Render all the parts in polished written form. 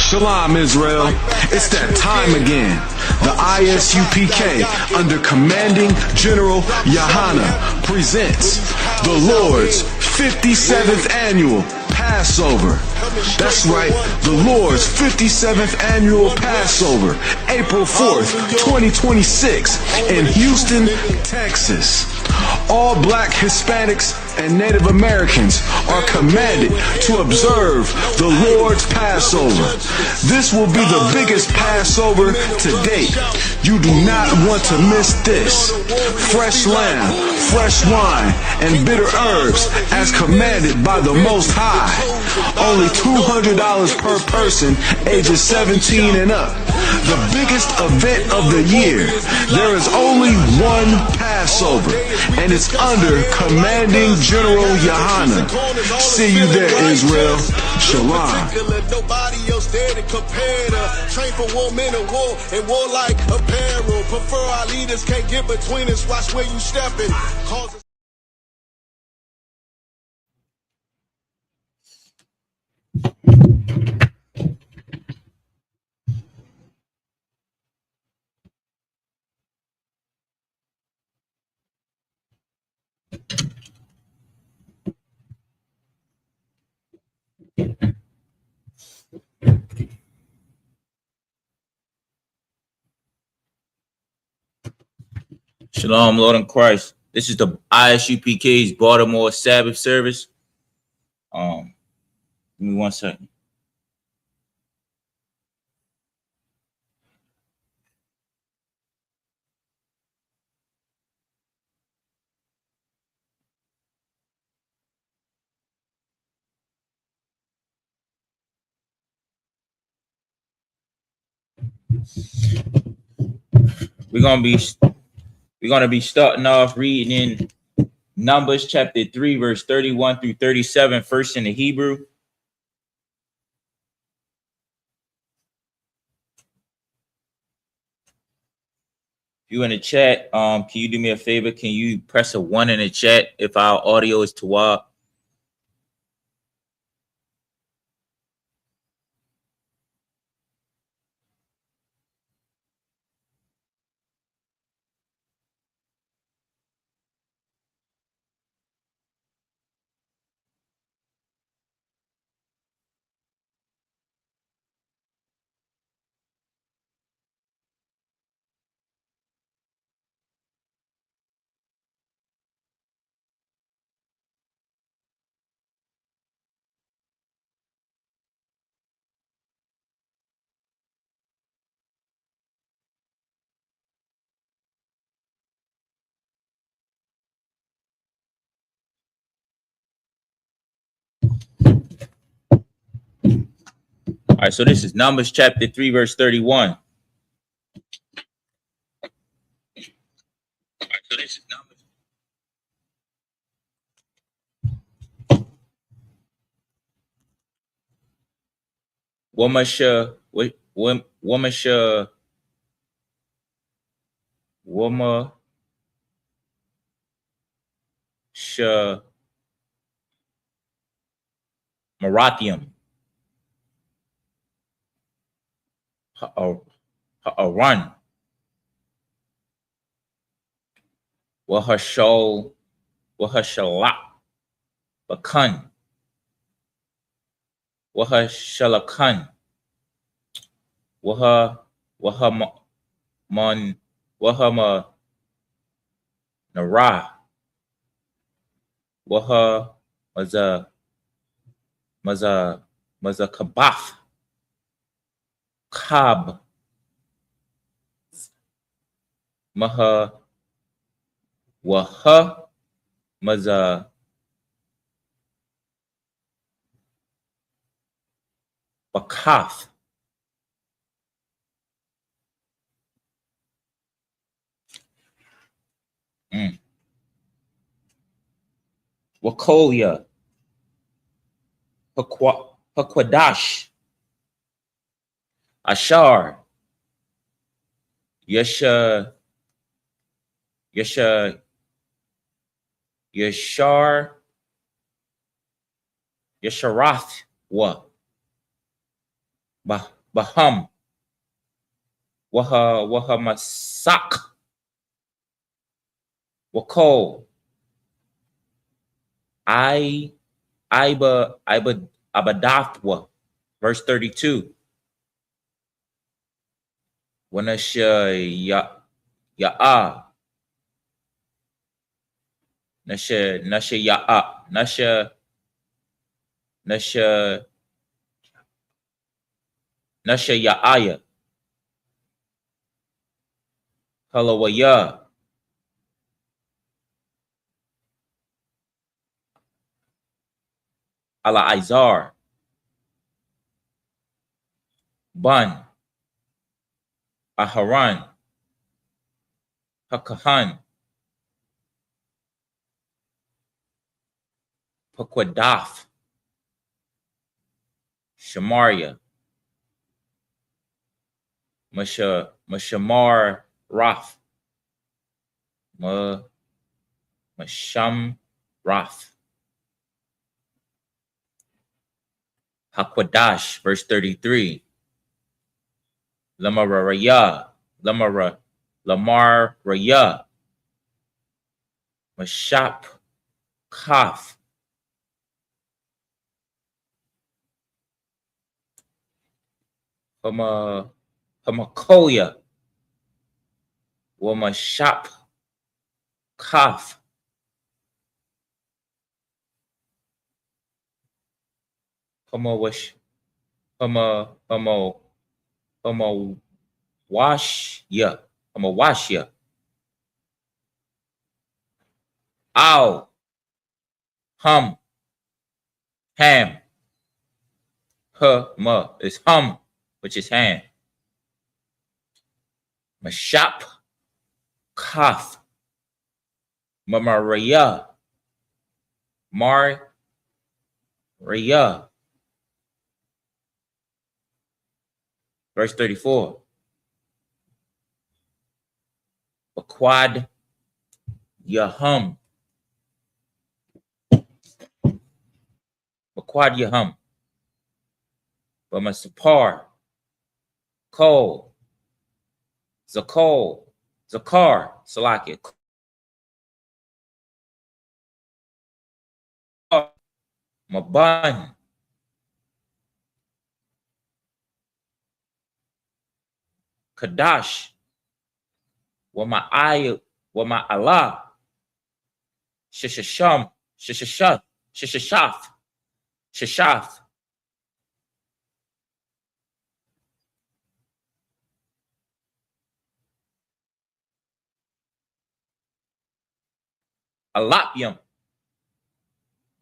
Shalom, Israel. It's that time again. The ISUPK, under Commanding General Yahana, presents the Lord's 57th Annual Passover. That's right, the Lord's 57th Annual Passover, April 4th, 2026, in Houston, Texas. All Black, Hispanics, and Native Americans are commanded to observe the Lord's Passover. This will be the biggest Passover to date. You do not want to miss this. Fresh lamb, fresh wine, and bitter herbs as commanded by the Most High. Only $200 per person ages 17 and up. The biggest event of the year. There is only one Passover, and it's under Commanding General Yahana. See you there, Israel. Shalom. Nobody else there to compare to. Train for war, men of war, and warlike apparel. Prefer our leaders, can't get between us. Watch where you stepping. Shalom, Lord in Christ. This is the ISUPK's Baltimore Sabbath Service. Give me 1 second. We're gonna be starting off reading in Numbers chapter 3, verse 31 through 37, first in the Hebrew. If you in the chat, can you do me a favor? Can you press a 1 in the chat if our audio is too wild? All right, so this is Numbers chapter 3, verse 31. So this is Numbers. Womasha Marathium Ha'aran Wahashala Bakan Wahashalakan Wahama Nara Waha Maza Kabath Kab Maha Waha Maza Bakath Wakolia Hakwadash Ashar Yeshar Yesharath wa Baham. Waha Masak. Wako. Abadathwa. Verse 32. Wanasha Ya'a. Nasha Ya'a. Nasha Ya'aya. Halawaya. Ala Izar. Bun. Aharan. Hakahan. Pakwadaf. Shamaria. Mashamar Raf. Masham Raf. Hakwadash, verse 33. Lamaraya. Lamar Raya. Mashap Kaf. Hamakoya. Wamashap Kaf. Wash ya. Wash ya. Ow. Ham. Ham. Ma is hum, which is hand. Mashap. Kaf. Mamaraya. Raya. Verse 34. Baquad Yahum. Baquad Yahum. Bamasapar. Kol. Zakar. Salaki. Maban. Kadash. Wama Allah. Shishashaf. Alapyam.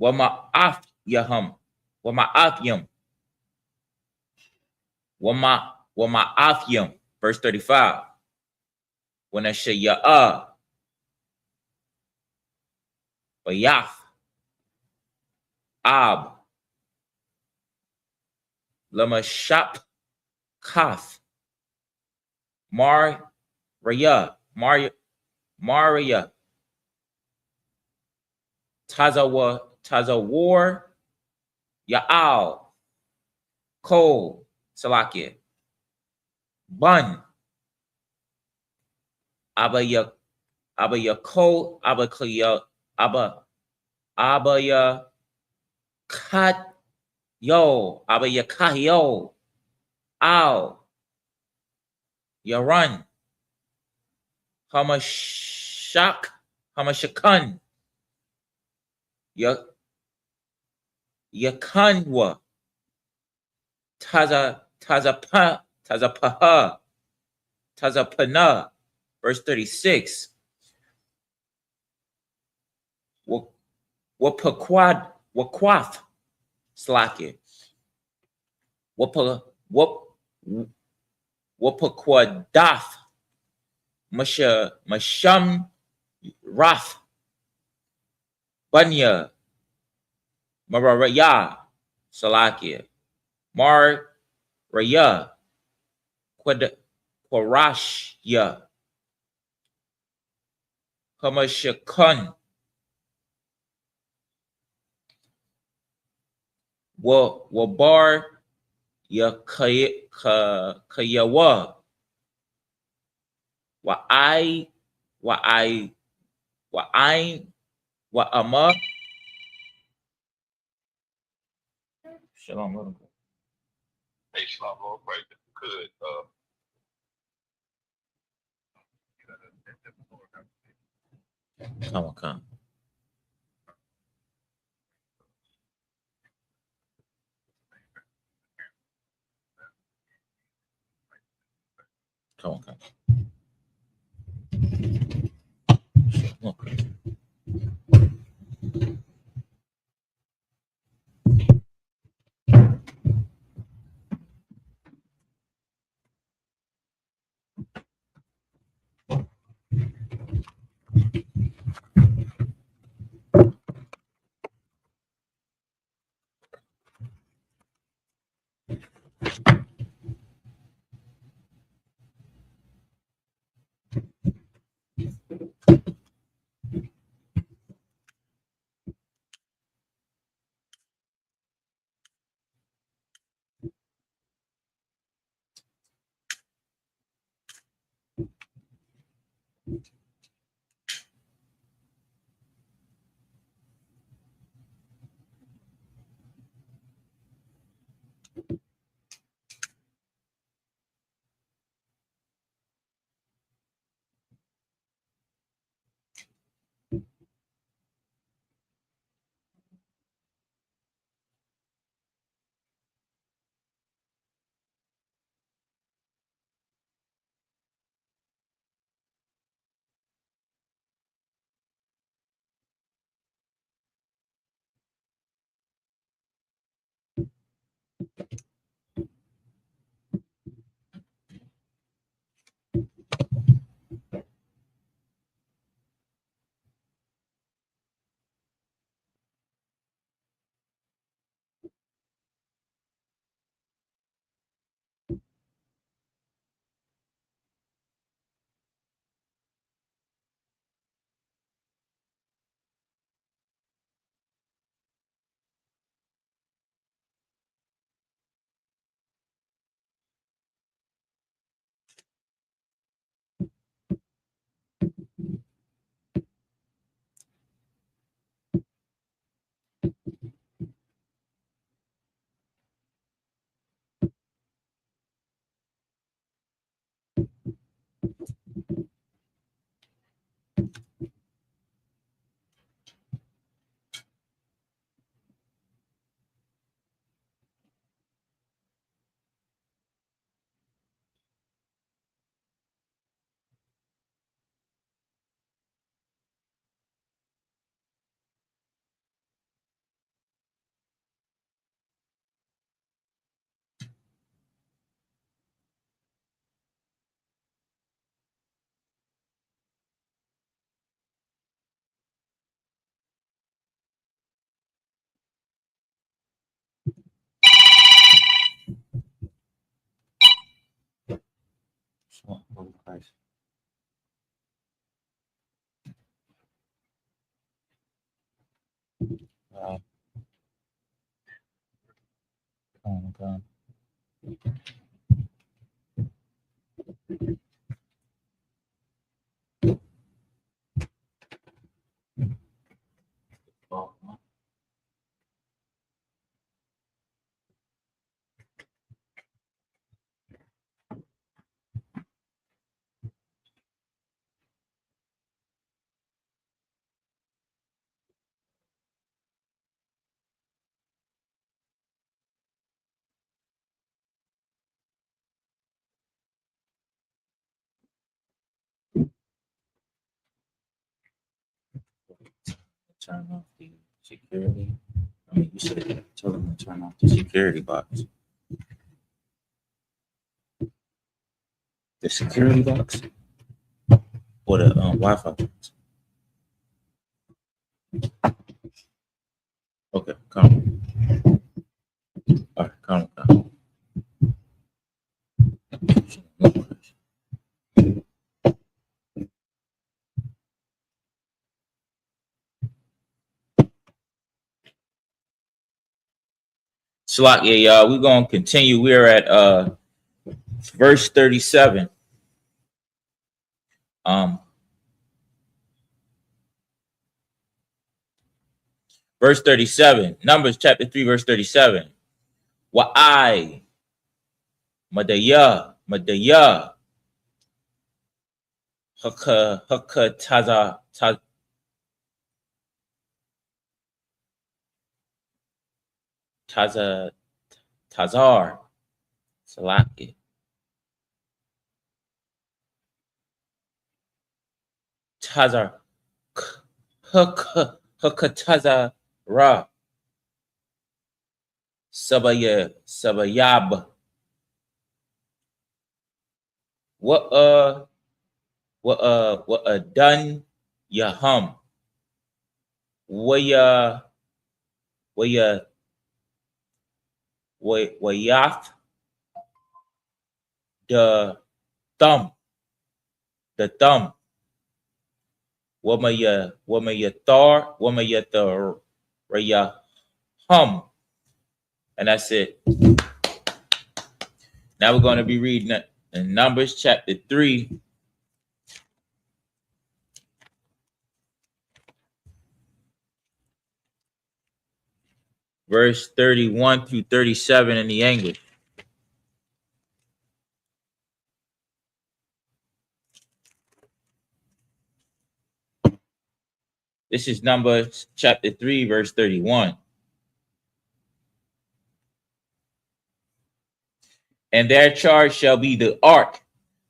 Wama afyahum. Wama afyam. Verse 35. Wanashaya'a. Bayaf. Ab. Lamashap. Kaf. Maria. Tazawar. Ya'al. Kol. Salakia. Bun. Abaya Kol. Abaya Kat. Yo. Abaya Kahyo. Ow. Yaran. Hamashakan. Yakanwa. Tazapana. Verse 36. Wakwaf. Slaki. Wapakwadaf. Masham Raf. Banya. Mararaya. Salakia. Raya. Kwarashya. Hamashakan. Wabar Kayawa. Wa I wa ama. Shalom. Hey, Shalom, Lord, right? If you could, Come on, come. Come on, come. Okay. Shalom, Christ. Come on. Oh, turn off the security. I mean, you should tell them to turn off the security box. The security box or the Wi-Fi box. Okay, come on. All right, come on. Slakia, y'all. We're gonna continue. We're at verse 37. Verse 37. Numbers chapter 3, verse 37. Wa'ai Madaya Haka Tazar Salaki Tazar Haka Ra Sabayab. What done Yahum. Waya Wayath the thumb. Wamaya Thar, Wamaya the Raya Hum. And that's it. Now we're going to be reading it in Numbers chapter 3. Verse 31 through 37 in the English. This is Numbers chapter 3, verse 31. And their charge shall be the ark,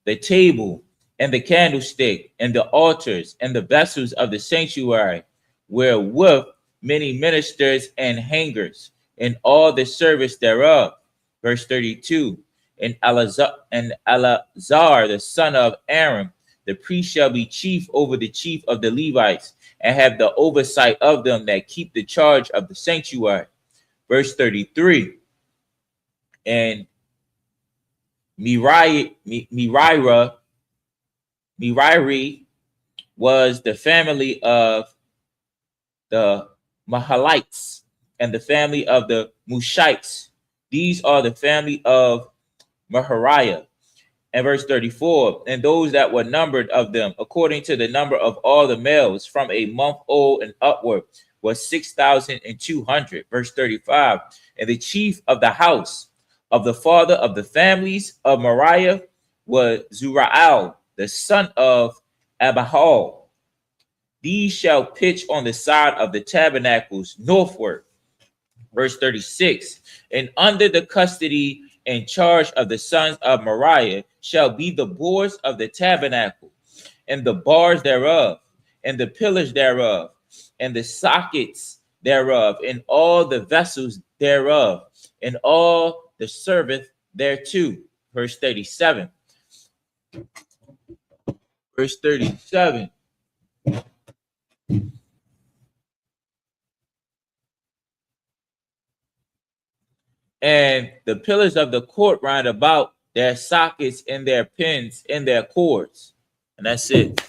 the table, and the candlestick, and the altars, and the vessels of the sanctuary, wherewith many ministers and hangers, and all the service thereof. Verse 32. And Eleazar, the son of Aaron, the priest, shall be chief over the chief of the Levites, and have the oversight of them that keep the charge of the sanctuary. Verse 33. And Merari was the family of the Mahalites, and the family of the Mushites. These are the family of Mahariah. And verse 34, and those that were numbered of them, according to the number of all the males from a month old and upward, was 6,200. Verse 35, and the chief of the house of the father of the families of Mariah was Zurael, the son of Abahal. These shall pitch on the side of the tabernacles northward. Verse 36, and under the custody and charge of the sons of Mariah shall be the boards of the tabernacle, and the bars thereof, and the pillars thereof, and the sockets thereof, and all the vessels thereof, and all the serveth thereto. Verse 37. Verse 37. And the pillars of the court round about, their sockets and their pins and their cords. And that's it.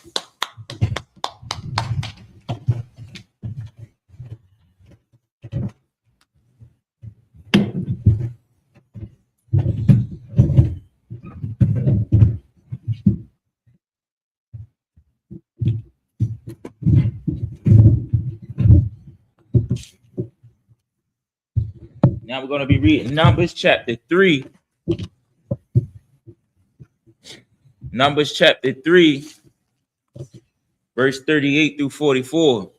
Now we're going to be reading Numbers chapter 3. Numbers chapter 3, verse 38 through 44.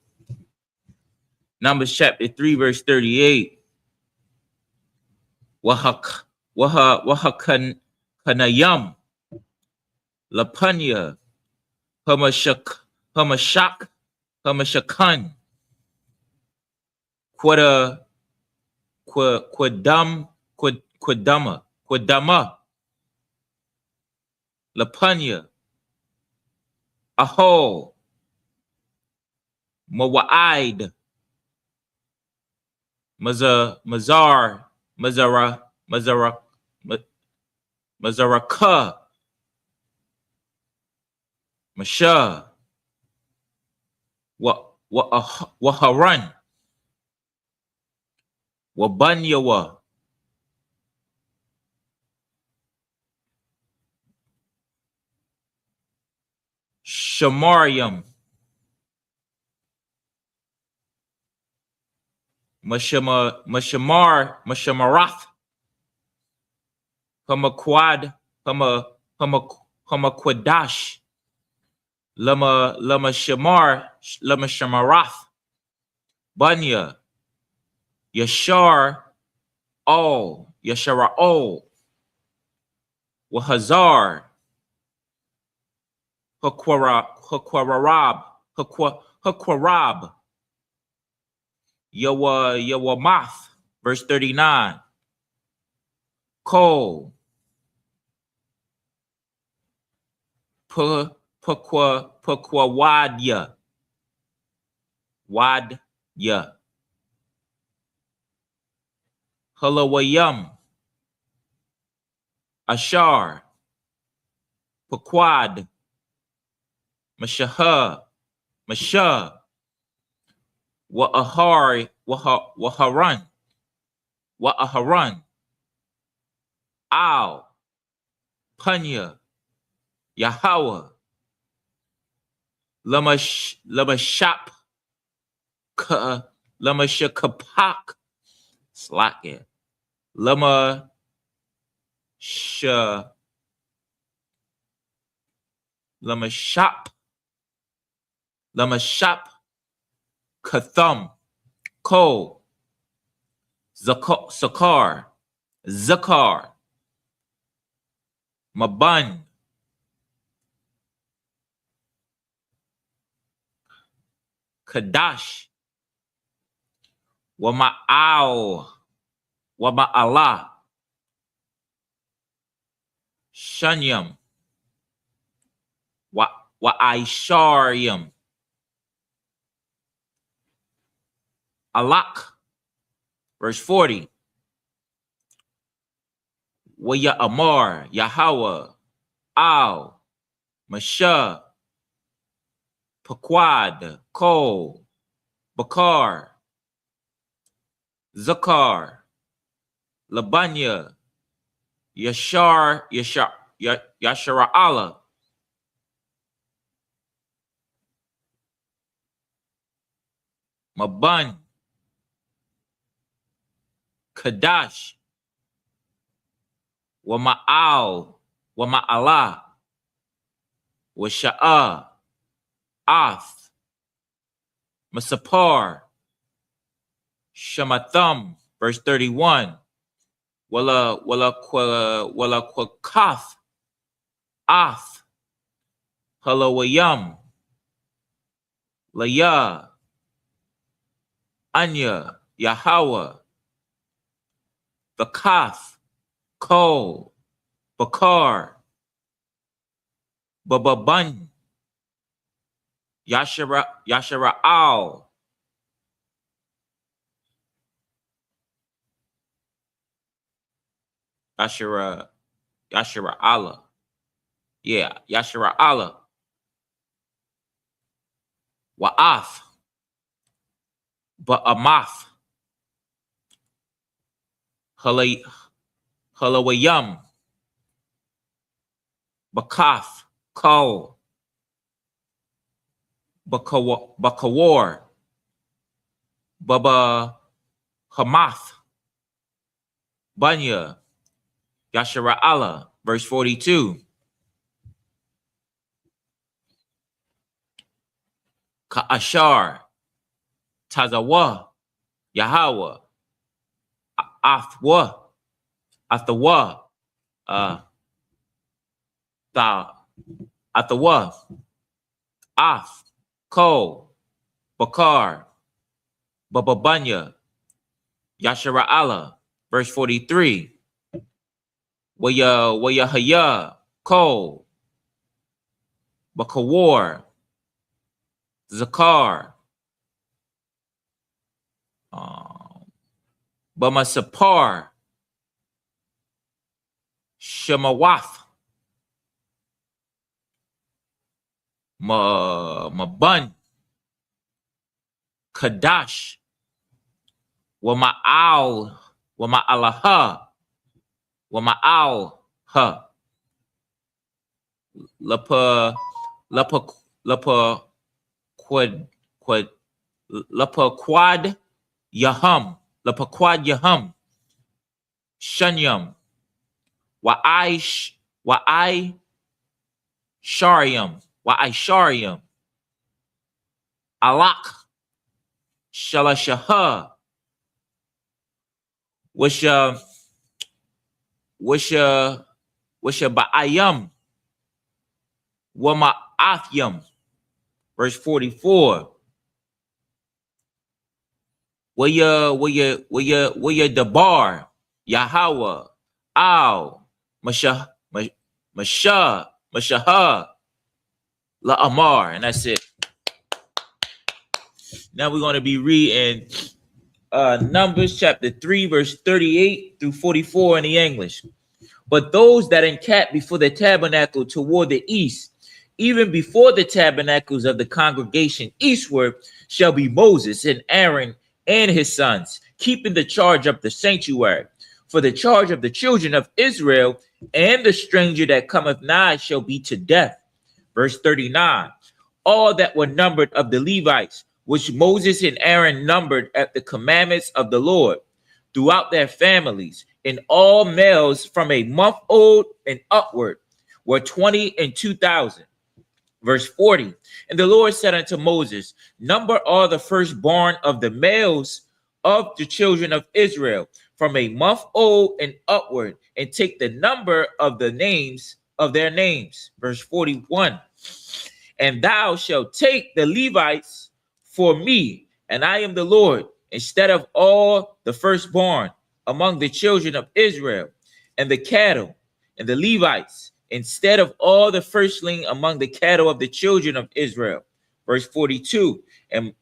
Numbers chapter 3, verse 38. Wahakanayam Lapanya Hamashakan Quadama Lapanya Aho Mawa'id Mazaraka Masha Waharan Wabanyawa Shamarium, Mashamarath, Hamaquad, Hamaquadash, Lama Shamarath, Bunya, Yashar, Yashara, Wahazar, Hakwarab, Yawamath, verse 39. Kol, Wadya, Halawayam, Ashar, Paquad, Mashah, Wa'aharan, Al, Panya, Yahweh, Lamashap, Lamashakapak, Slack, Lamashap, Katham, Ko, Zakar, Maban, Kadash, Wama'ala, Shanyam, Wa'aisharyam, Alak, verse 40. Waya Amar, Yahweh, Al, Mashah, Paquad, Kol, Bakar, Zakar, Labanya, Yashara Allah, Maban, Kadash, Wama'ala, Washa'a, Ath, Masapar, Shamatham, verse 31. Wala Kwakath, Ath, Halawayam, Laya, Anya, Yahweh, Bakath, Kol, Bakar, Bababan, Yashara Al, Yashara Allah. Yeah, Yashara Allah. Wa'af, Ba'amath, Halawayam, Bakaf, Kol, Bakawar, Baba Hamath, Banya, Yashara Allah, verse 42. Ka'ashar, Tazawa, Yahweh, Athwa, Athawa, Af, Ko, Bakar, Bababanya, Yashara Allah, verse 43. Wayahaya, Ko, Bakawar, Zakar, Bamasapar, Shemawath, Maban, Kadash, Wama'alaha, Lapa Lapa quad Lapa quad Yahum. Lapa quad Yahum. Shunyam. Wa'ai Shariam. Wa'ai Shariam. Alak. Shalashaha. Washa Ba'ayam. Wama Athyam. Verse 44. Waya Dabar. Yahweh. Al. Mashaha. La Amar. And that's it. Now we're going to be reading Numbers chapter 3, verse 38 through 44 in the English. But those that encamp before the tabernacle toward the east, even before the tabernacles of the congregation eastward, shall be Moses and Aaron and his sons, keeping the charge of the sanctuary. For the charge of the children of Israel and the stranger that cometh nigh shall be to death. Verse 39. All that were numbered of the Levites, which Moses and Aaron numbered at the commandments of the Lord, throughout their families, and all males from a month old and upward, were 22,000. Verse 40. And the Lord said unto Moses, number all the firstborn of the males of the children of Israel, from a month old and upward, and take the number of the names of their names. Verse 41. And thou shalt take the Levites for me, and I am the Lord, instead of all the firstborn among the children of Israel, and the cattle, and the Levites, instead of all the firstling among the cattle of the children of Israel. Verse 42. And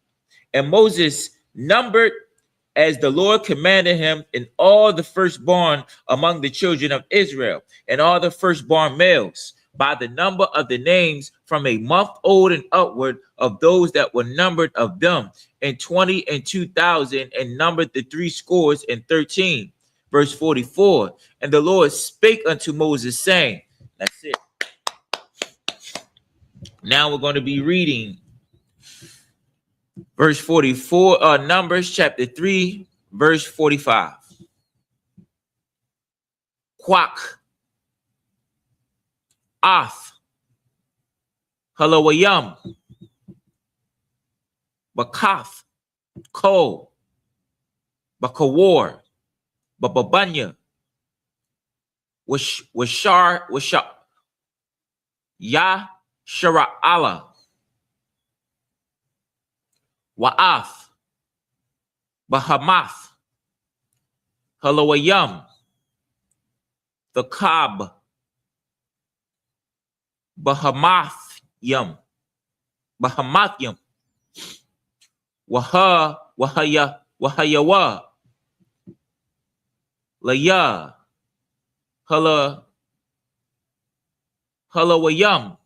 Moses numbered as the Lord commanded him in all the firstborn among the children of Israel, and all the firstborn males, by the number of the names from a month old and upward of those that were numbered of them, and 22,000, and numbered the 70. Verse 44. And the Lord spake unto Moses, saying, that's it. Now we're going to be reading verse 44, Numbers chapter 3, verse 45. Quack. Off. Halawayam. Bakaf. Ko. Bakawar. Bababanya. Washar. Ya Shara'ala. Wa'af. Bahamath. Halawayam. The Kab. Bahamathim. Wahayawa. Laya. Halawayam.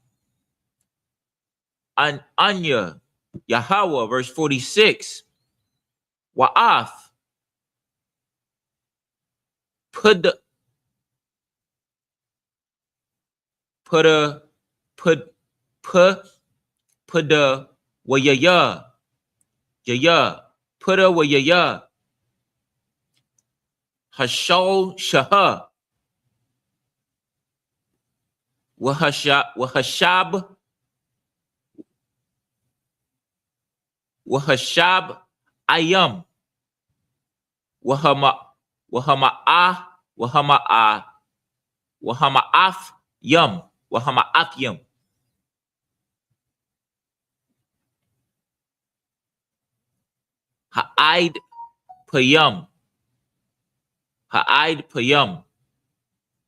Anya. Yahweh. Verse 46. Wa'ath. Puda wayaya. Yaya. Puda wayaya. Hashal shaha. Wahashab ayam. Wahama'af yum. Wahama'af. Ha'id payam.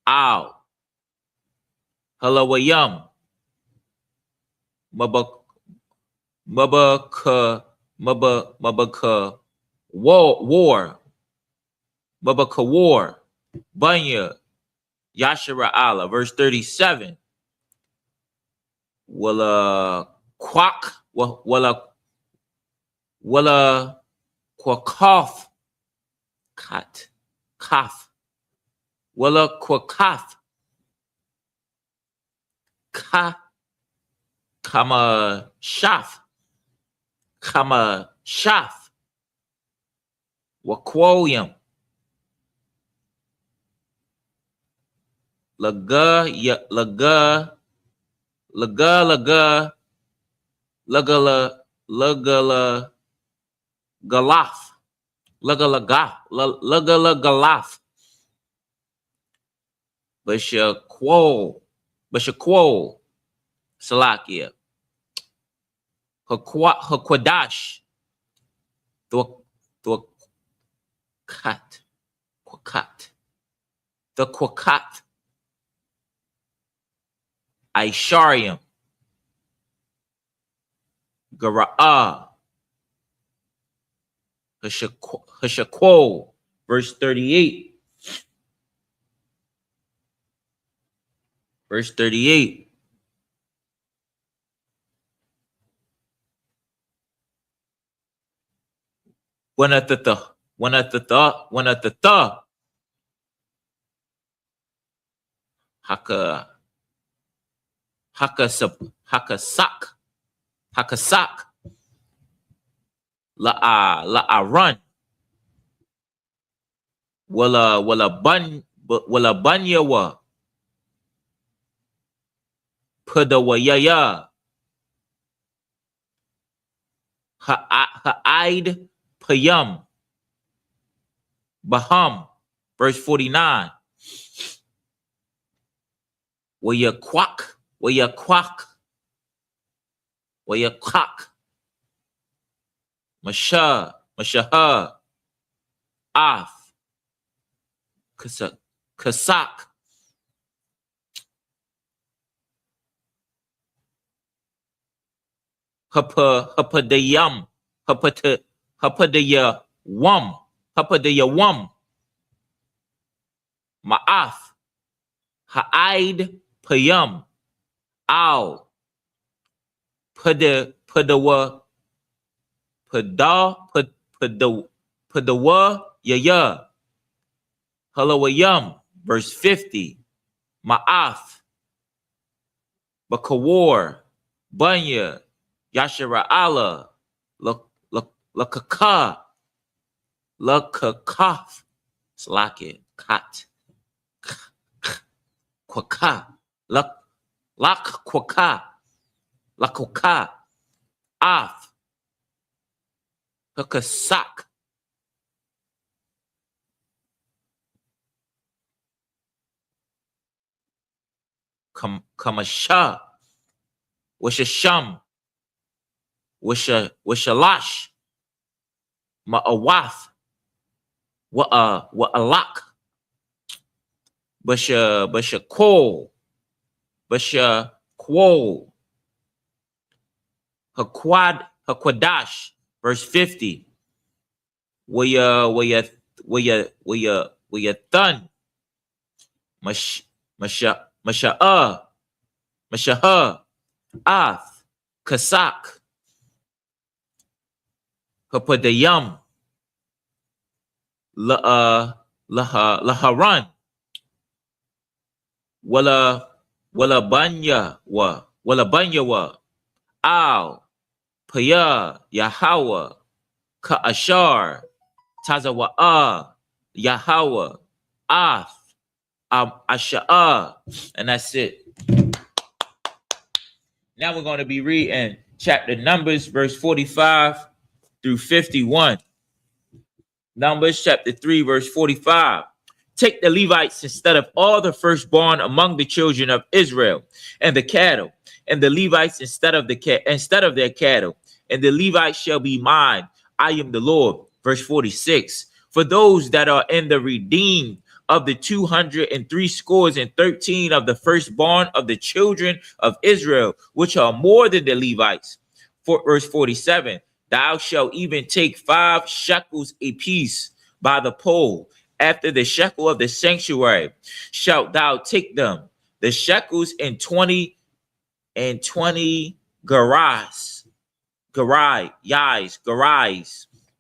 Ow. Halawayam. Mabaka war. Mabaka war. Banya. Yashara Allah. Verse 37. Wala quack. Wala quakoff. Cough. Wala quakoff. Kama Shaf, Waquoyim, Laga, Laga, Laga, Lagala, Galaf, Lagala Galaf, Bashaquo, Salakia, Haquadash, the Quakat, Aisharium, Gara'ah, Hashaqo, verse 38. Verse 38. Wanatata. Hakasak. La'aran. Wala banyawa. Padawayaya. Ha'aid payam. Baham. Verse 49. Wayakwak. Mashaha. Af. Kasak. Hapadayam. Hapadayawam. Ma'af. Ha'aid payam. Ow. Padawa yaya. Halawayam. Verse 50. Ma'af. Bakawar. Banya. Yashara Allah. Lakakaf. Slake. Kat. Kwaka. Lakoka. Af. Hakasak. Kamasha. Washasham. Washalash. Ma'awaf. Wa'alak. Bashaqo. Haquadash. Verse 50. Waya thun. Mashaha. Af. Kasak. Hapadayam. Laharan. Wala banya wa. Al. Paya. Yahawa. Ka'ashar. Tazawa'a. Yahawa. Af. Asha'ah. And that's it. Now we're going to be reading chapter Numbers, verse 45 through 51. Numbers chapter 3, verse 45. Take the Levites instead of all the firstborn among the children of Israel, and the cattle, and the Levites instead of their cattle, and the Levites shall be mine. I am the Lord. Verse 46. For those that are in the redeemed of the 203 scores and 13 of the firstborn of the children of Israel, which are more than the Levites. For verse 47. Thou shalt even take 5 shekels apiece by the pole, after the shekel of the sanctuary shalt thou take them, the shekels in 20 garais.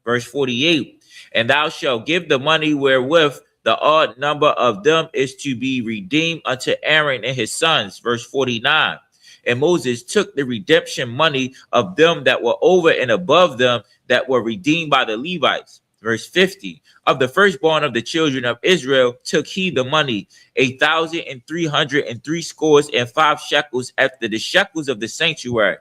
Verse 48. And thou shalt give the money wherewith the odd number of them is to be redeemed unto Aaron and his sons. Verse 49. And Moses took the redemption money of them that were over and above them that were redeemed by the Levites. Verse 50, of the firstborn of the children of Israel took he the money, 1,303 shekels after the shekels of the sanctuary.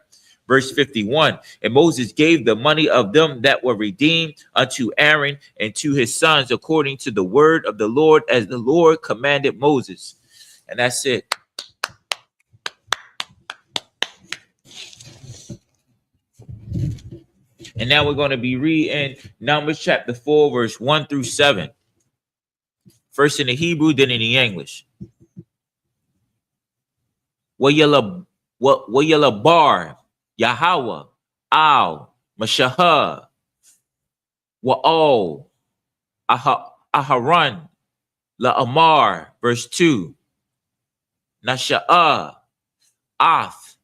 Verse 51, and Moses gave the money of them that were redeemed unto Aaron and to his sons according to the word of the Lord, as the Lord commanded Moses. And that's it. And now we're going to be reading Numbers chapter 4, verse 1 through 7. First in the Hebrew, then in the English. Wayalabar, Yahweh, Al, Mashahah, Wa'ol, Aharon, La'amar, verse 2. Nasha'ah, Ath,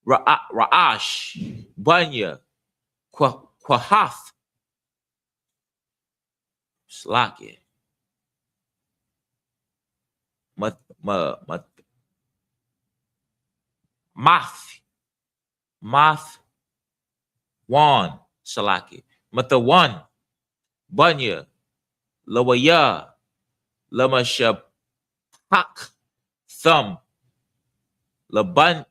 Ra'ash, Banya, Kwahath, Slakia, Math, Wan, Salaki, Mathawan, Banya, Lawaya, Lamashapak, Thumb, Labanyath,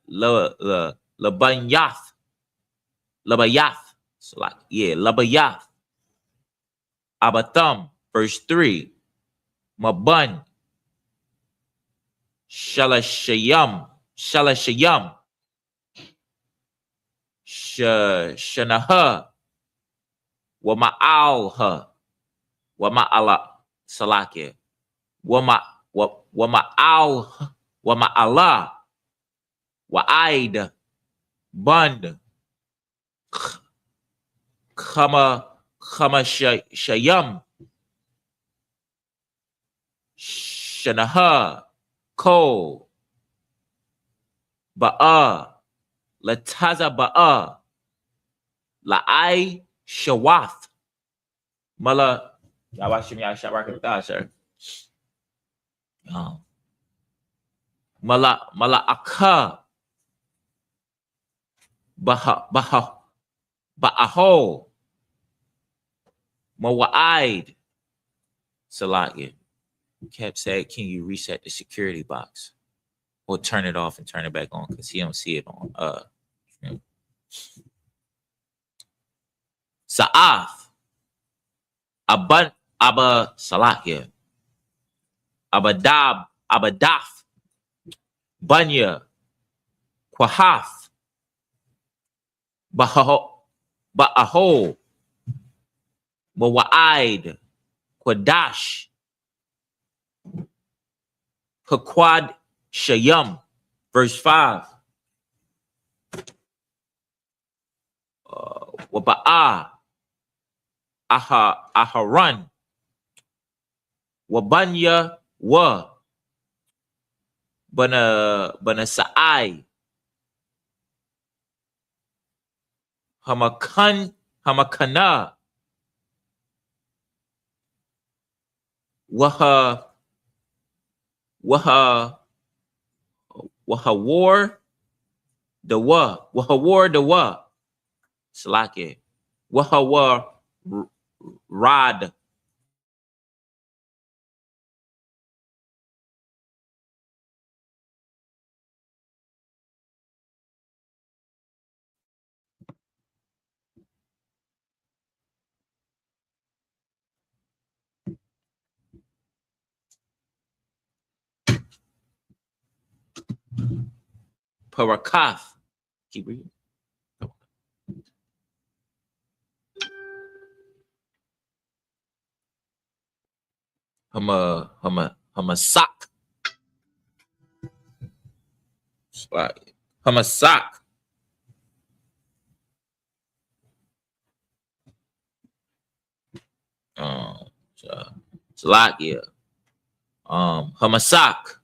Labayath, Abatham, verse 3, Mabun, Shalashayam, Shanaha, Wama'alha, Wama'ala, Salaki, Wama'al, Wama'ala, Wa'aid, Bun, Khama Shayam, Shanaha, Ko, Ba'a, Lataza Ba'a, La'ai Shawath, Mala, Yawashim Yasharakata, sir. Mala Aka, Ba'aho, Mawa'id, Salakia. Cap said, can you reset the security box or turn it off and turn it back on? Because he don't see it on. Sa'af, Abba Salakia, Abadaf, Banya, Quahaf, Ba'aho, Mawa'id, Quadash, Hakwad Shayam, verse 5. Waba'a, Aharan, Wabanya, Wa, Bana Sa'ai, Hamakana, Waha war the wa Slake Waha rod Parakath. Keep reading. Hamasak. Hamasak. Salakia. Hamasak.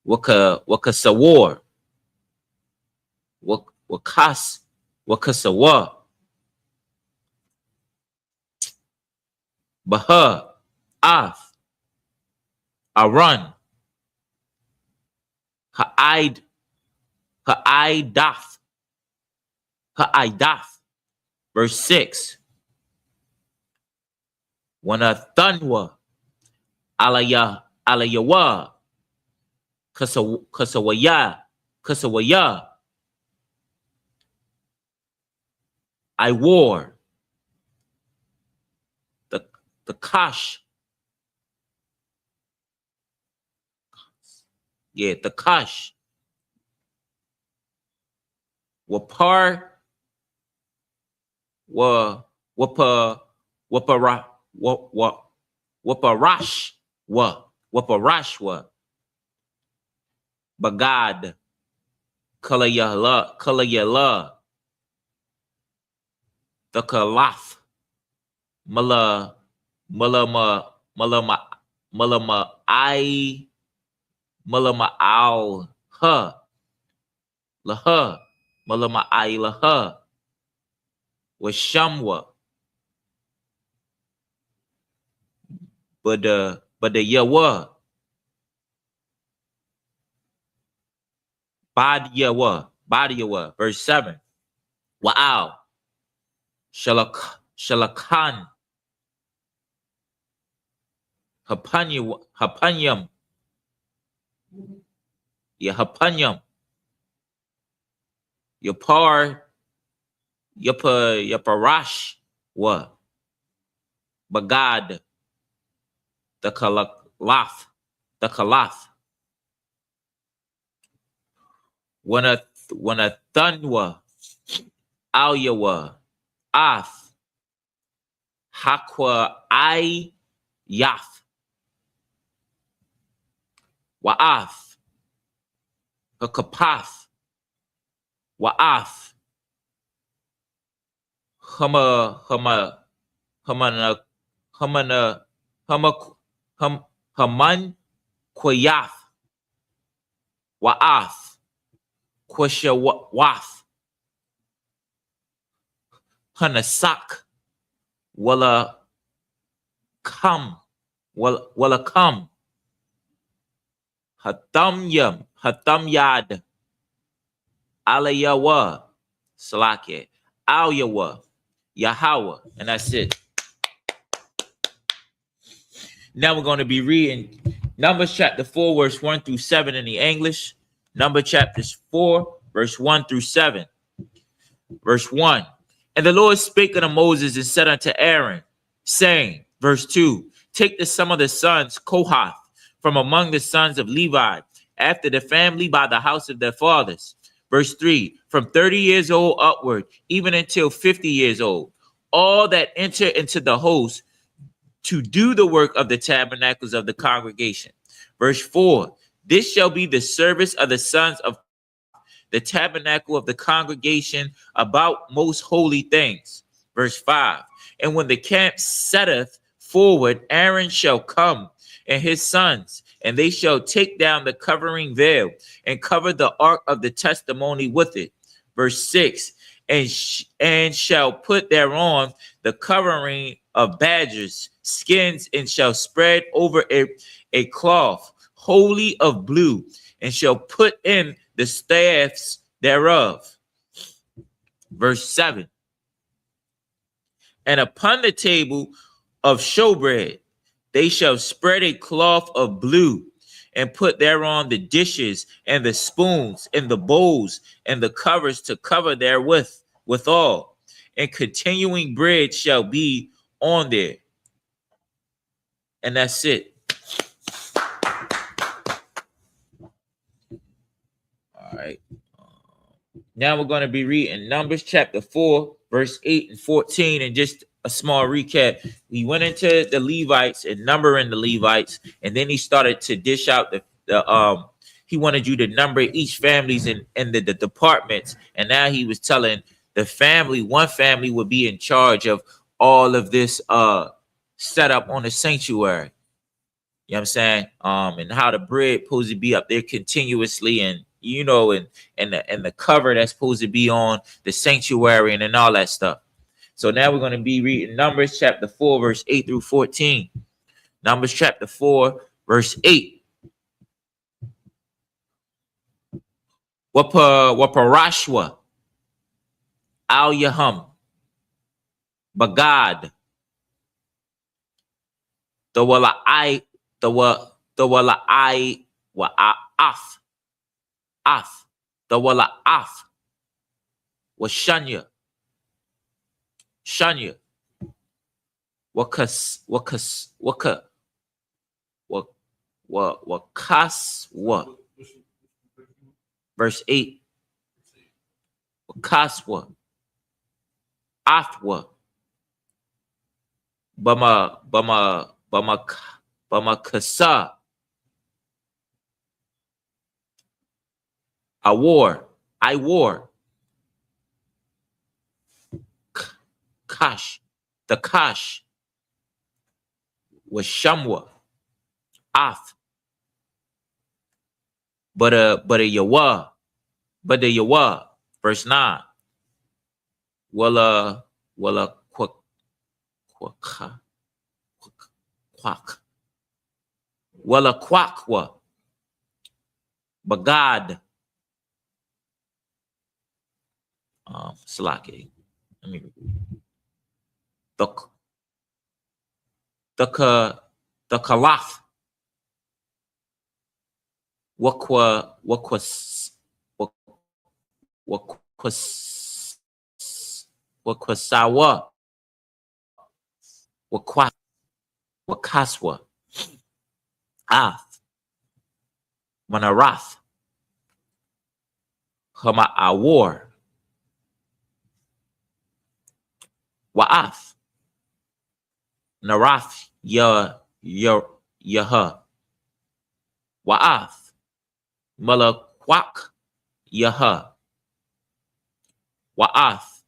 Wakasawar. Wakasawa. Baha. Af. Aran. Ha'id. Ha'idaf. Ha'idaf. Verse 6. Wanathanwa. Alayawa. Kasawaya. I wore. The kash. Yeah, the kash. Wapar. Waparash. Bagad. Kalayala. The kalaf. Malama al ha laha malama I laha was shamwa but the yawa badiyawa verse 7 wa'al shalakan hapanyam hapanyam yaparash wa bagad the kalaf when a thunwa alyawa ath hakwa I yaf wa'ath hakapath wa'ath haman kwayath wa'ath kwashawath hanasak wala kam hatamyad alayawa salake alyawa Yahweh, and that's it. Now we're going to be reading Numbers chapter 4 verse 1 through 7 in the English. Numbers chapters 4 verse 1 through 7. Verse 1. And the Lord spake unto Moses and said unto Aaron, saying, verse 2, take the sum of the sons Kohath from among the sons of Levi, after the family by the house of their fathers. Verse 3, from 30 years old upward, even until 50 years old, all that enter into the host to do the work of the tabernacles of the congregation. Verse 4, this shall be the service of the sons of the tabernacle of the congregation about most holy things. Verse 5, and when the camp setteth forward, Aaron shall come and his sons, and they shall take down the covering veil and cover the ark of the testimony with it. Verse 6, and shall put thereon the covering of badgers' skins, and shall spread over a cloth wholly of blue, and shall put in the staffs thereof. Verse 7, and upon the table of showbread they shall spread a cloth of blue, and put thereon the dishes and the spoons and the bowls and the covers to cover therewith withal, and continuing bread shall be on there. And that's it. All right. Now we're going to be reading Numbers chapter 4, verse 8 and 14, and just a small recap. We went into the Levites and numbering the Levites, and then he started to dish out the he wanted you to number each families in the departments, and now he was telling the family, one family would be in charge of all of this setup on the sanctuary. You know what I'm saying? And how the bread supposed to be up there continuously, and you know, and the cover that's supposed to be on the sanctuary and all that stuff. So now we're going to be reading Numbers chapter 4, verse 8 through 14. Numbers chapter 4, verse 8. Waparashwa. Al Yahum. Bagad. The wala I the wala I wa af. Af. The wala af. Was Shanya. Shanya. Wakas verse 8. Wakaswa. Athwa. Bama kasa. I wore. Kash. The Kash was Shamwa. Ath. But a Yawa. Verse 9. Walla quack. Walla quackwa. Bagad. Slaki. Let me the Kalaf. Wakwasawa. Wakaswa. Ath. Manarath. Hama Awar. Wa'ath. Narath Yaha. Wa'ath. Malakwak Yaha. Wa'ath.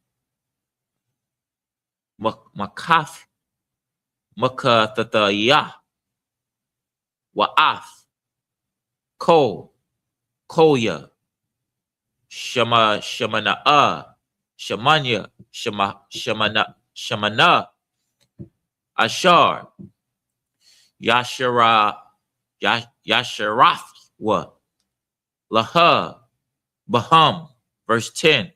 Makaf. Makathatayah. Wa'ath. Koya. Shamana. Shamanya. Shamana. Ashar. Yasharathwa. Laha. Baham. Verse 10.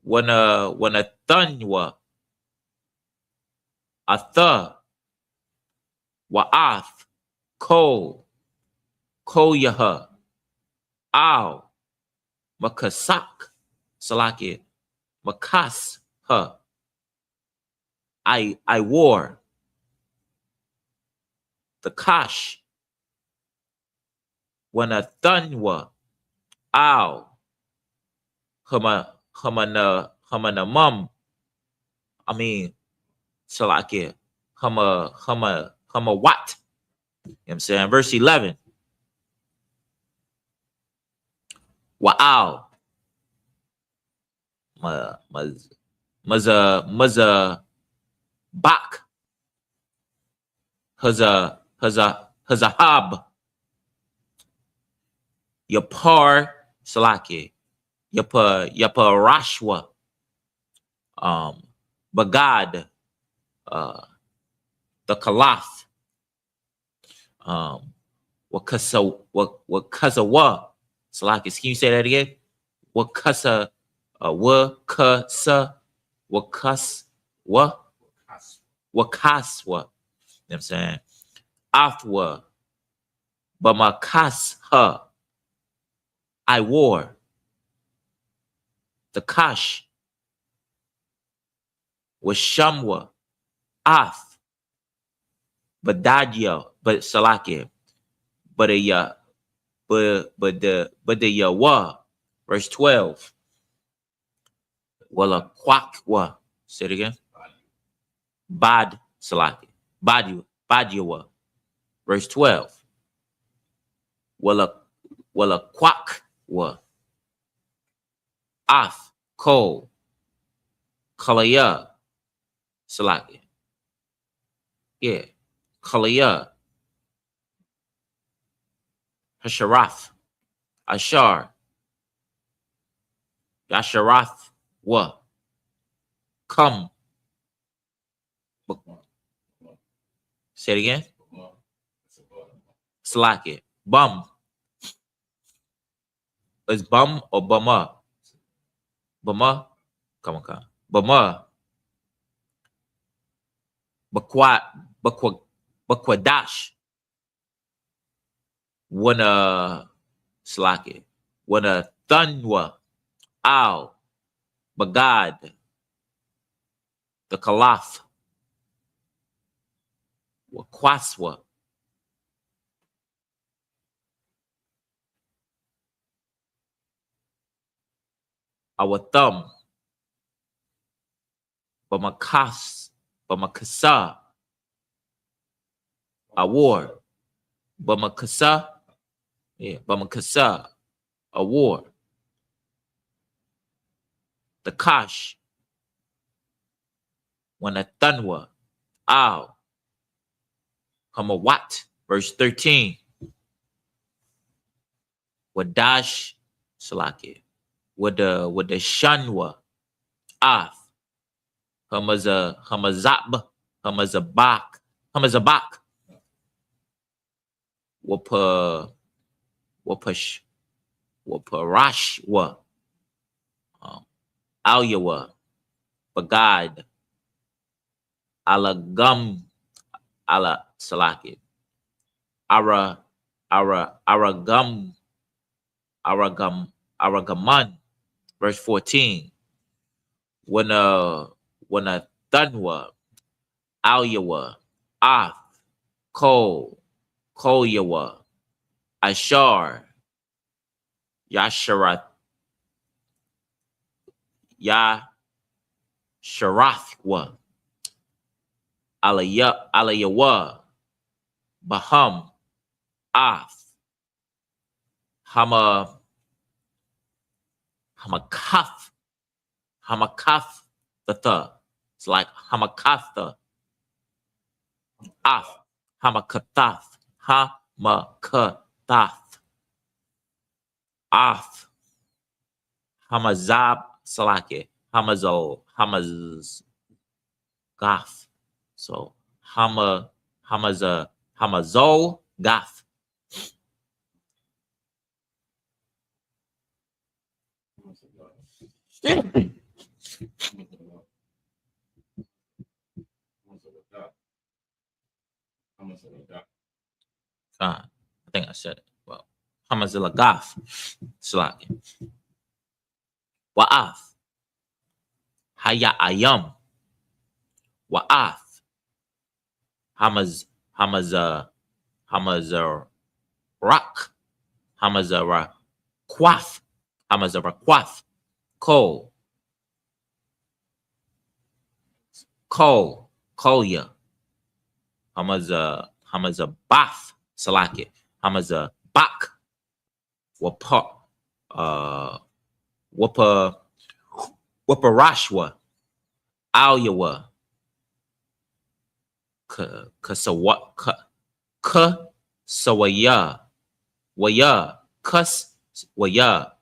Wana Thunwa. Atha. Wa'ath. Koyaha. Al. Makasak. Salaki. Makas. Ha. I wore. The Kash. Wana Thunwa. Al. Hamana mum. I mean, Salaki. Hama what? You know what I'm saying? Verse 11. Wa'al. Maza bak. Hazahab. Yapar Salaki. Yaparashwa. Bagad. The Kalath. Wakasawa. Salaki. Can you say that again? Wakasa. Wakaswa. You know what I'm saying? Athwa. Bamakasha. I wore. The Kash. Was Shamwa. Ath. Badadya. But Salaki. But the Yawa. Verse 12. Wala quackwa. Say it again. Bad Salaki. Badyawa. Verse 12. Wala quackwa. Ath. Kol. Kalaya. Salaki. Yeah. Kalaya. Hasharath. Ashar. Yasharath. Wa. Come. Say it again. Slaki. Bum. Is bum or bama? Bama? Come on. Bama. Bakwadash. Wana Slaki. Wana Thunwa. Ow. Bagad. The Kalaf. Wakwaswa. Our thumb. Bamakasa. Award. Bamakasa. Yeah, Bamakasa. Award. The Kash. Wanatanwa. Ow. Hamawat. Verse 13. Wadash Salaki. With the Shanwa. Af. Hamazab. Hamazabak. Waparashwa. Alyawa. Bagad. Alagum. Ala Salaki. Aragaman. Verse 14. When a Thunwa. Alyawa. Af. Kolyawa. Ashar. Yasharath. Yasharathwa. Alayawa. Baham. Af. Hamakaf. Hamakatha. It's like Hamakatha. Af. Hamakathath. Hamakathath. Af. Hamazab Salaki. Hamaz Gath. So Hamazol Gath. I think I said it. Well, Hamazilagath Salaki. Wa'af. Haya Ayam. Wa'af. Hamazar Quath. Kolya. Bath Salaki. Bak. Waparashwa. Alyawa. Kasawaya. Waya. Waya.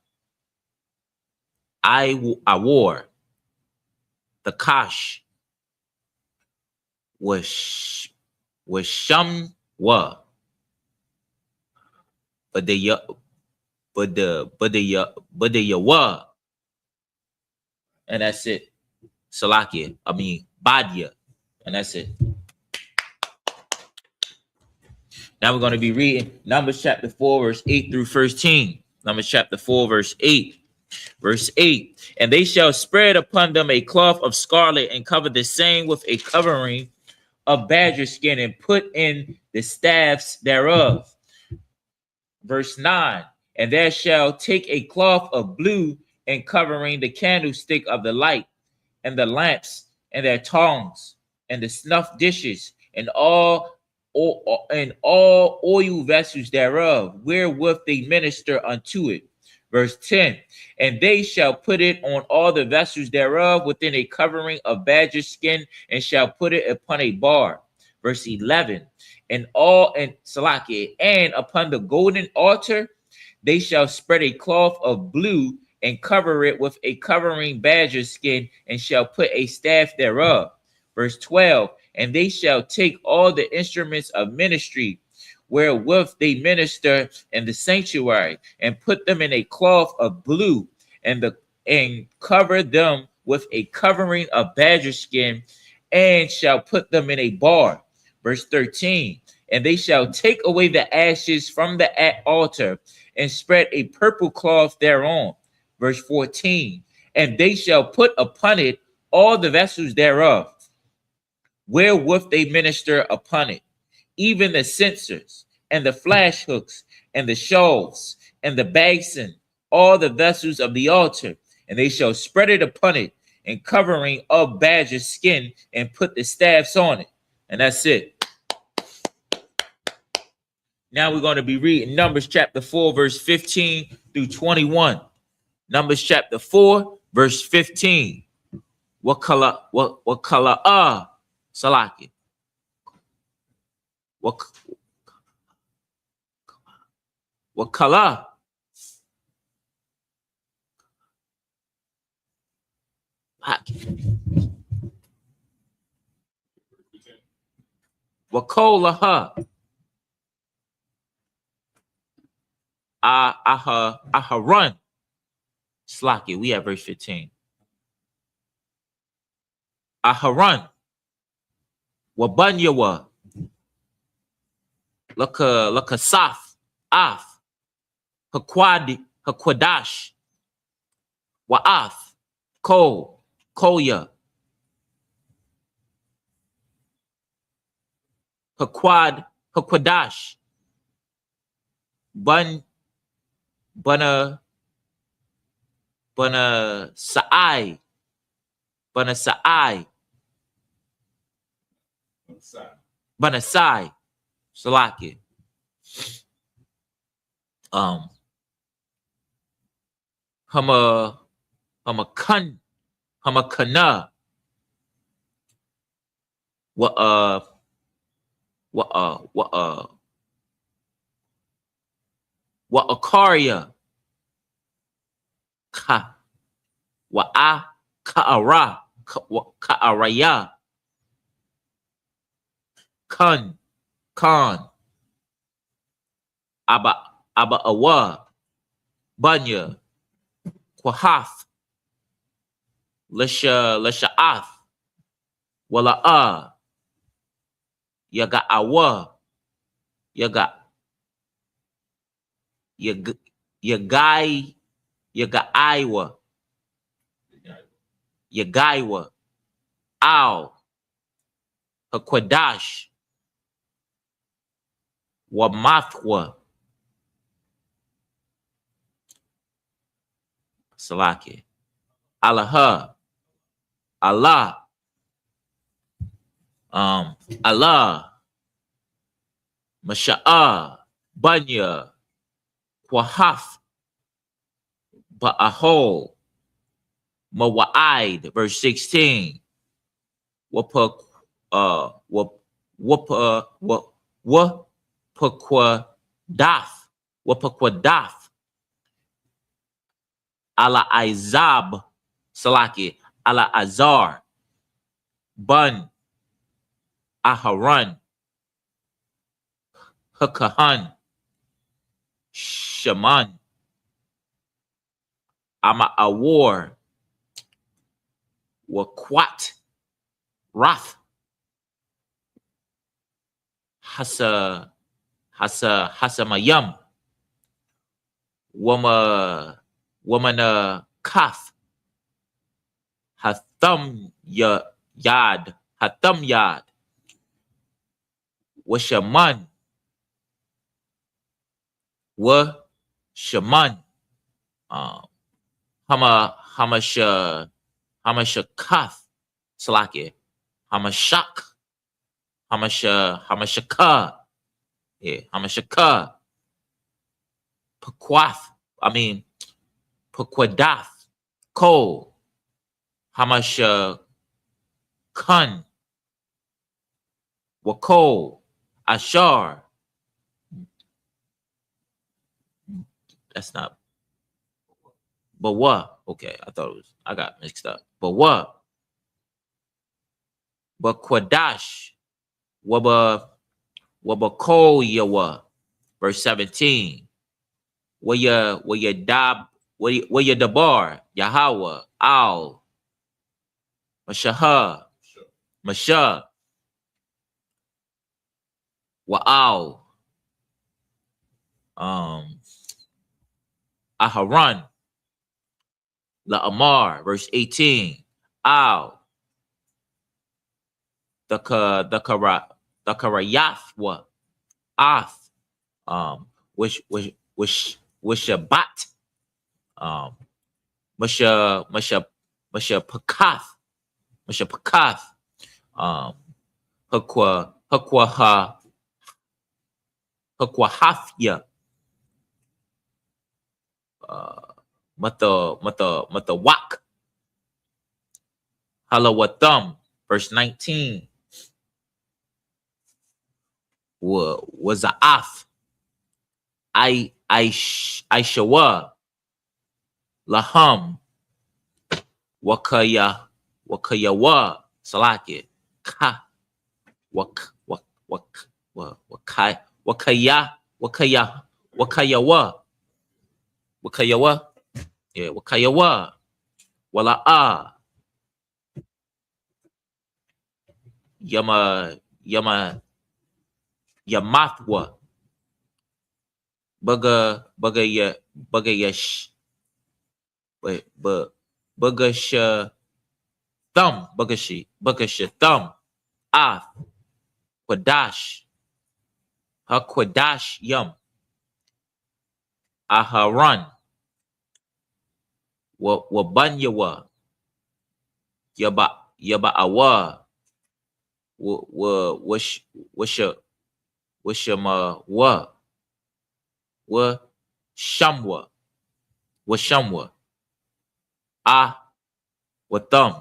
I wore. The Kash. Was Shamwa. But the Yawa. And that's it. Salakia. I mean Badia. And that's it. Now we're going to be reading Numbers chapter 4, verse 8 through 13. Numbers chapter 4, verse 8. Verse 8. And they shall spread upon them a cloth of scarlet and cover the same with a covering of badger skin and put in the staffs thereof. Verse 9. And there shall take a cloth of blue and covering the candlestick of the light and the lamps and their tongs and the snuff dishes and all oil vessels thereof, wherewith they minister unto it. Verse 10. And they shall put it on all the vessels thereof within a covering of badger skin, and shall put it upon a bar. Verse 11. And upon the golden altar they shall spread a cloth of blue and cover it with a covering badger skin, and shall put a staff thereof. Verse 12. And they shall take all the instruments of ministry wherewith they minister in the sanctuary, and put them in a cloth of blue, and cover them with a covering of badger skin, and shall put them in a bar. Verse 13. And they shall take away the ashes from the altar, and spread a purple cloth thereon. Verse 14. And they shall put upon it all the vessels thereof, wherewith they minister upon it, even the censers, and the flash hooks, and the shawls, and the basin, all the vessels of the altar. And they shall spread it upon it, and covering of badger skin, and put the staffs on it. And that's it. Now we're going to be reading Numbers chapter 4, verse 15 through 21. Numbers chapter 4, verse 15. What color? Salaki. What color? What color? Run. Slaki, we have verse 15. Aharon. Wabanyawa. Laka Saf. Af. Hakwadash. Wa'af. Koya. Hakwadash. Bana Sa'ai. Bana Sa'ai. Bana Sai. Salaki. Hama Kana. What Akaria. Ka'araya. Khan. Aba Awa. Banya. Kwahaf. Lasha'ath. Wala'a. Yaga Awa. Yagaiwa. Ow. Hakwadash. Wamathwa. Salaki. Allah. Allah. Masha'ah. Banya. Kwahaf. Ba'ahol. Mawa'id. Verse 16. Wapakwadaf. Ala Izab. Salaki. Ala Azar. Bun. Aharon. Hakahan. Shaman. Ama Awar. Wakwat. Rath. Hasamayam. Womana Kaf. Hatham Yad. Washaman. Hamashakaf. Salaki. Hamashaka. Yeah, Hamashaka. Pakwadaf. Ko. Hamashakan. Wako. Ashar. That's not. But what? Okay, I thought it was. I got mixed up. But what? But Kwadash. Waba Ko Yawa. Verse 17. Where your dabar, Yahweh, Al, Mashah, Wa'al, Aharon, La'amar, verse 18. Al, the Karayathwa, Ath, which Shabbat, Masha Pakath, Hakwahathya, Matawak, Halawatham, verse 19. Was a af, Aishawa, Laham, Wakayawa, Salakit, Ka, Wakayawa, yeah, Wakayawa, Wala'a, Yamathwa, Bagayash, Bagasha Thumb, Bagasha Thumb, Ath, Quadash, Haquadash Yum, Aharon, Wabanyawa, Yaba'awa, Washama wa Shamwa, Watham,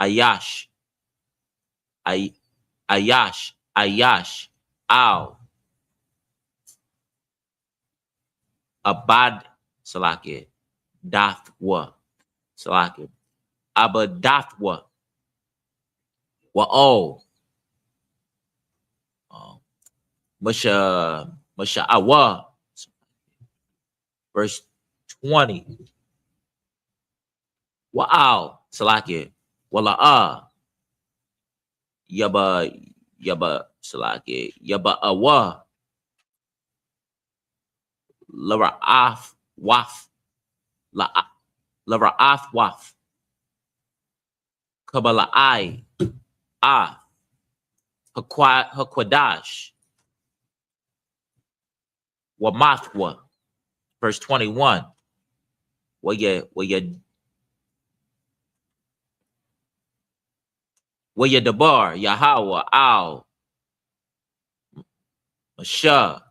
Ayash, Al, Abad, Salaki, Dathwa, Salaki, Abadathwa, Wa'o, Masha'awa, verse 20. Wa'al, Salaki, Wala'a, Yaba, Salaki, Yaba'awa, Lara'af, Waf, Lara'af, Waf, Kabbala'ai, Hakwadash, Wamathwa, verse 21. Where your dabar, Yahweh, Al, Mashah,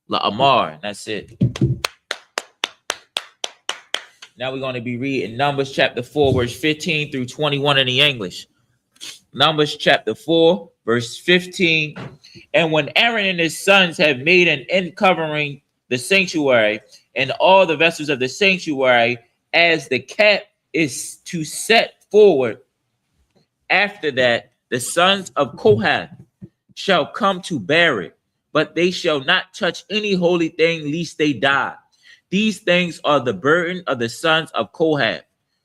La'amar. That's it. Now we're going to be reading Numbers chapter 4, verse 15 through 21 in the English. Numbers chapter 4, verse 15. And when Aaron and his sons have made an end covering the sanctuary and all the vessels of the sanctuary, as the cap is to set forward, after that the sons of Kohath shall come to bear it, but they shall not touch any holy thing, lest they die. These things are the burden of the sons of Kohath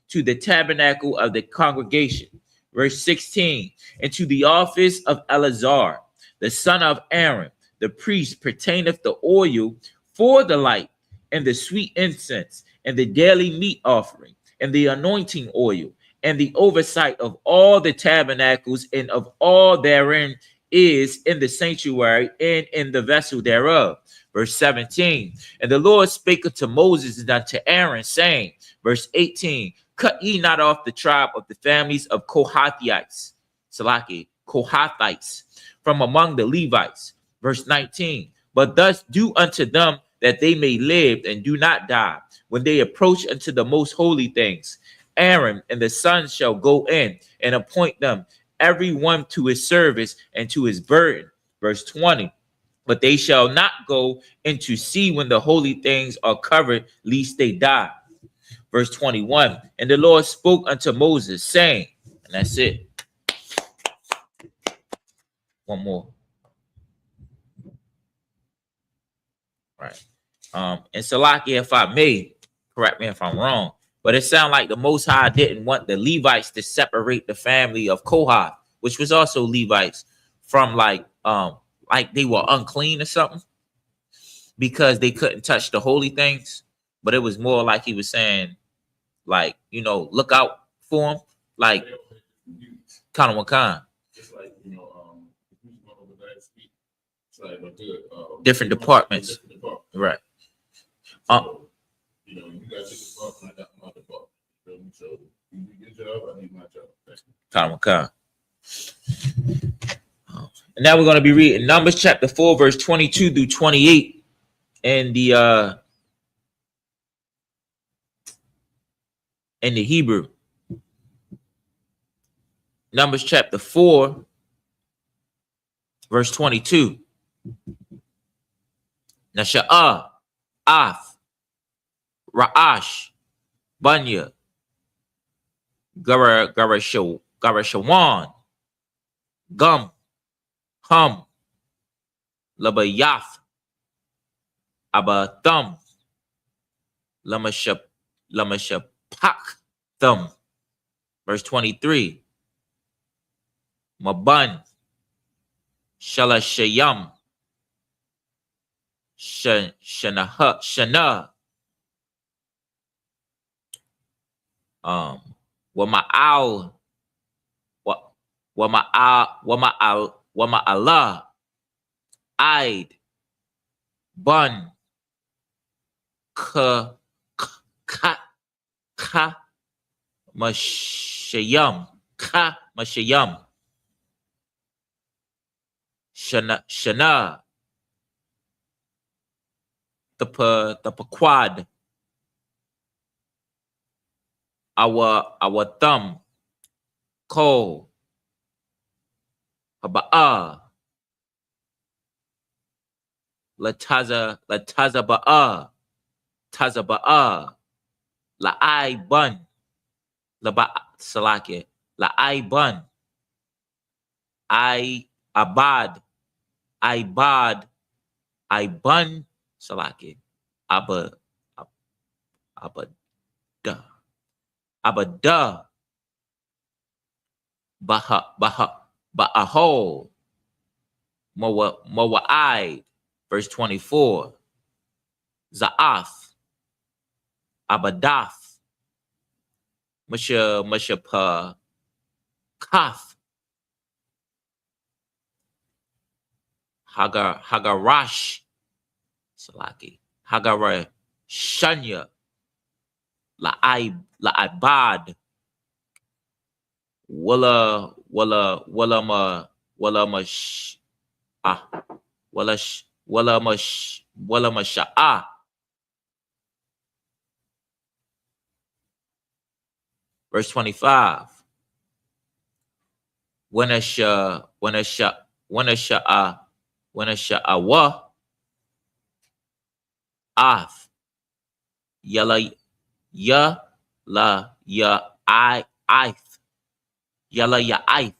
to the tabernacle of the congregation. Verse 16. And to the office of Eleazar, the son of Aaron, the priest, pertaineth the oil for the light, and the sweet incense, and the daily meat offering, and the anointing oil, and the oversight of all the tabernacles, and of all therein is in the sanctuary and in the vessel thereof. Verse 17. And the Lord spake unto Moses and unto Aaron, saying, verse 18, cut ye not off the tribe of the families of Kohathites, Kohathites, from among the Levites. Verse 19, but thus do unto them that they may live and do not die when they approach unto the most holy things. Aaron and the sons shall go in and appoint them, every one to his service and to his burden. Verse 20, but they shall not go in to see when the holy things are covered, lest they die. Verse 21, and the Lord spoke unto Moses, saying, and that's it. One more. Right. And Salaki, if I may, correct me if I'm wrong, but it sounds like the Most High didn't want the Levites to separate the family of Kohath, which was also Levites, from like they were unclean or something, because they couldn't touch the holy things. But it was more like he was saying, like, look out for them, like kind of kind. Just like, it's like a good, Different departments. Right. You got your department, I got my department. So you do your job, I need my job. Kind. And now we're going to be reading Numbers chapter 4, verse 22 through 28 in the Hebrew. Numbers chapter 4, verse 22. Nasha'ah, Af, Ra'ash, Bunya, Garashawan, Gum, Hum, Labayaf, Abathum, Lamashapak, Thum. Verse 23. Maban, Shalashayam, Shana, Wama'al, Wama'allah, Aid, Bun, Ka, Mashayam, Shana, the Paquad, our thumb, Ko, Haba'a, Lataza Ba'a, Taza Ba'a, La'ai Bun, Laba Salake, La'ai Bun, I Abad, I Bad, I Bun, Salake, Abada, Ba'aho, Mawa'ai, verse 24, Za'af, Abadath, Mashapa, Kaf, Hagarash, Salaki, Hagara Shanya, La'ibad, Walla Masha'a. Verse 25. When a sha'awa af yala ya la ya I yala ya I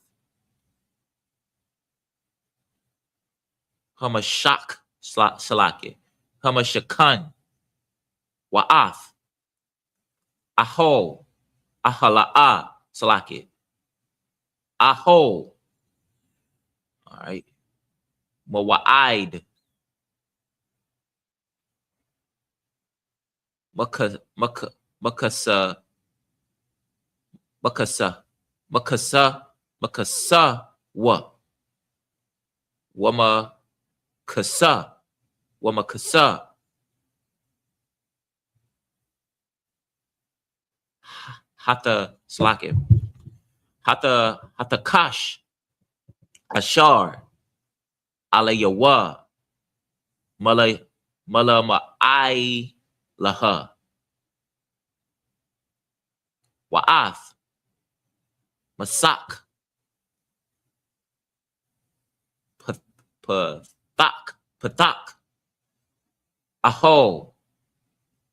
hamashak salaki hamashakan wa af aho ahala'a salaki aho. All right. Mawa'id. Makasa wa. Wama kasa. Hata slake. Hata kash. Ashar. Alayawa, Malama Laha, Wa'af, Masak, Patak, Aho,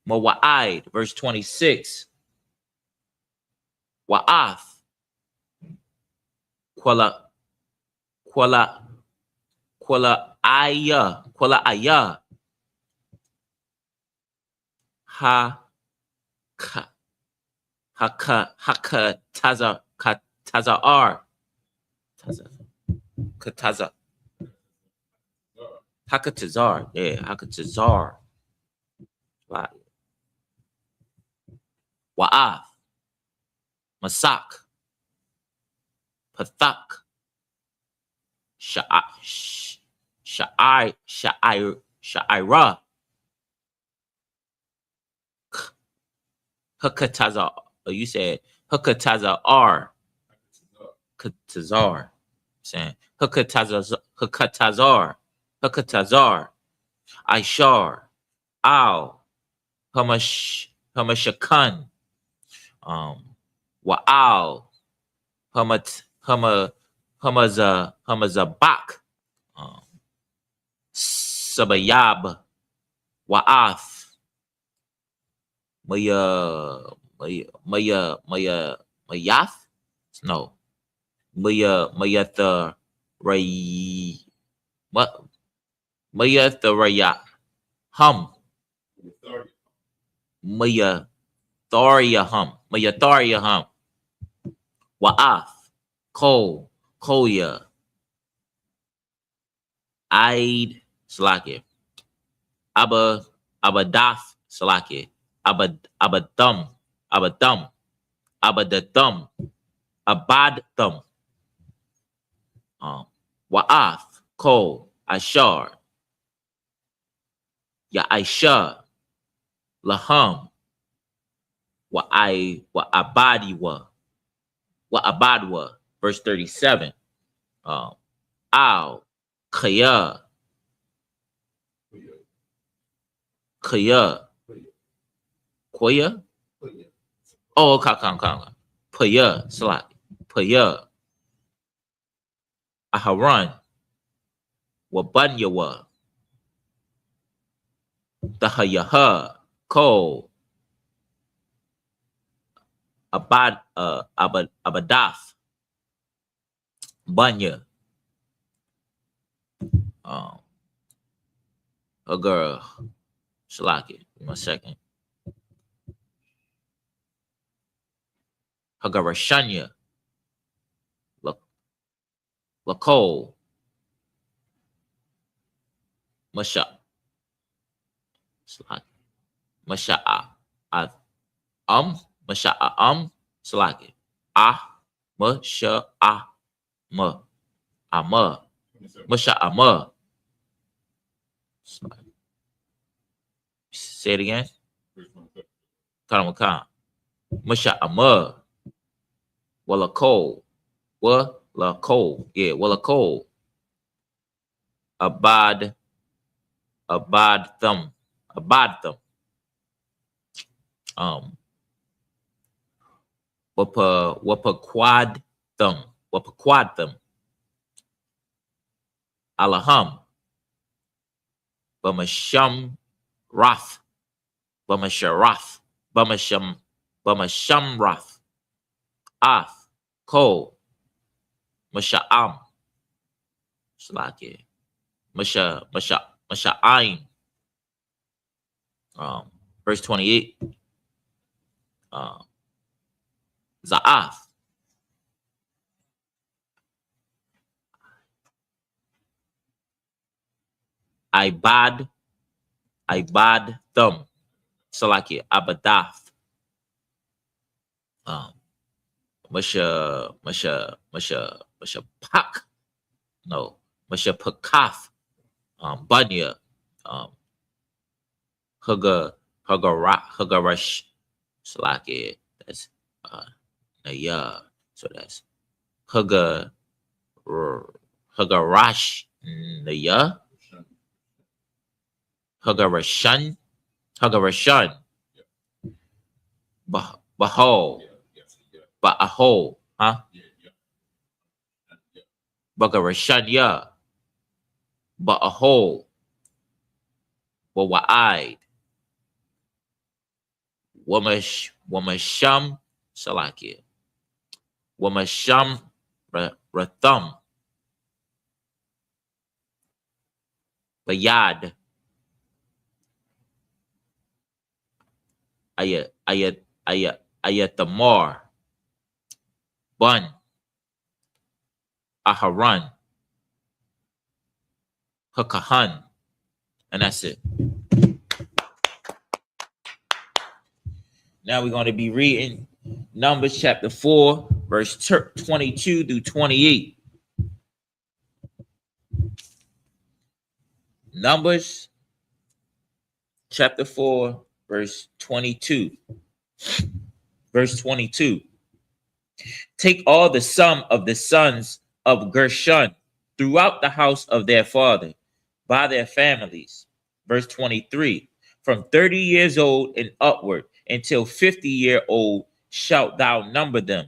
Mawa'id, verse 26, Wa'af, Kwala Aya, Ha ka haka taza katazar kataza hakatazar. Yeah, hakatazar. Right. Wa'af. Masak. Pathak. Sha'ira. Hakatazar. Oh, you said Hakatazar. Katazar. Saying Hakatazar. Ishar. Al. Hamashakan. Wa'al. Hamazabak. Sabayab. Wa'af. Mayath? No. Mayatha Ray. What? Mayatha Raya. Hum. Mayatharia hum. Wa'af. Kol. Kolya. Aid. Salaki. Abadaf. Salaki. Abadum. Abadathum. Abadthum. Wa'af. Kol. Ashar. Ya'isha. Laham. Wa'abadiwa. Verse 37. Al. Kaya. Koya. Oh, Kaka. Paya. Slot. Paya. Aharon. Wabanyawa. Dahayaha. Ko. Abadaf. Banya. A girl. Shalaki. Give me a second. Hagarashanya. Lakol. Masha. Masha'a. Masha'am. Salaki. Masha'ama. Ama. Masha'ama. Say it again. Karamakam. Masha'ama. Walakol. Yeah, Walakol. Abadthum. Wapaquadthum. Alaham. Bamasham Rath. Bamasharath. Bamasham Rath. Ath. Ko. Masha'am. Slaki. Masha'aim. Verse 28. Za'af. Ibadthum. Salaki. Abadath. Pak. No. Pakaf. Banya. Hugarash. Salaki. That's Naya. So that's Hugarash. Naya. Hugarashan. Bahol. Ba'ahol. Huh? Bagarashanya. Ba'ahol. Wa'aid. Wamasham. Salaki. Wamasham. Rathum. Bayad. Ayatamar, Bun, Aharon, Hakahan, and that's it. Now we're going to be reading Numbers chapter 4, verse 22 through 28. Numbers chapter 4, verse 22. Verse 22. Take all the sum of the sons of Gershon throughout the house of their father by their families. Verse 23. From 30 years old and upward until 50-year-old shalt thou number them,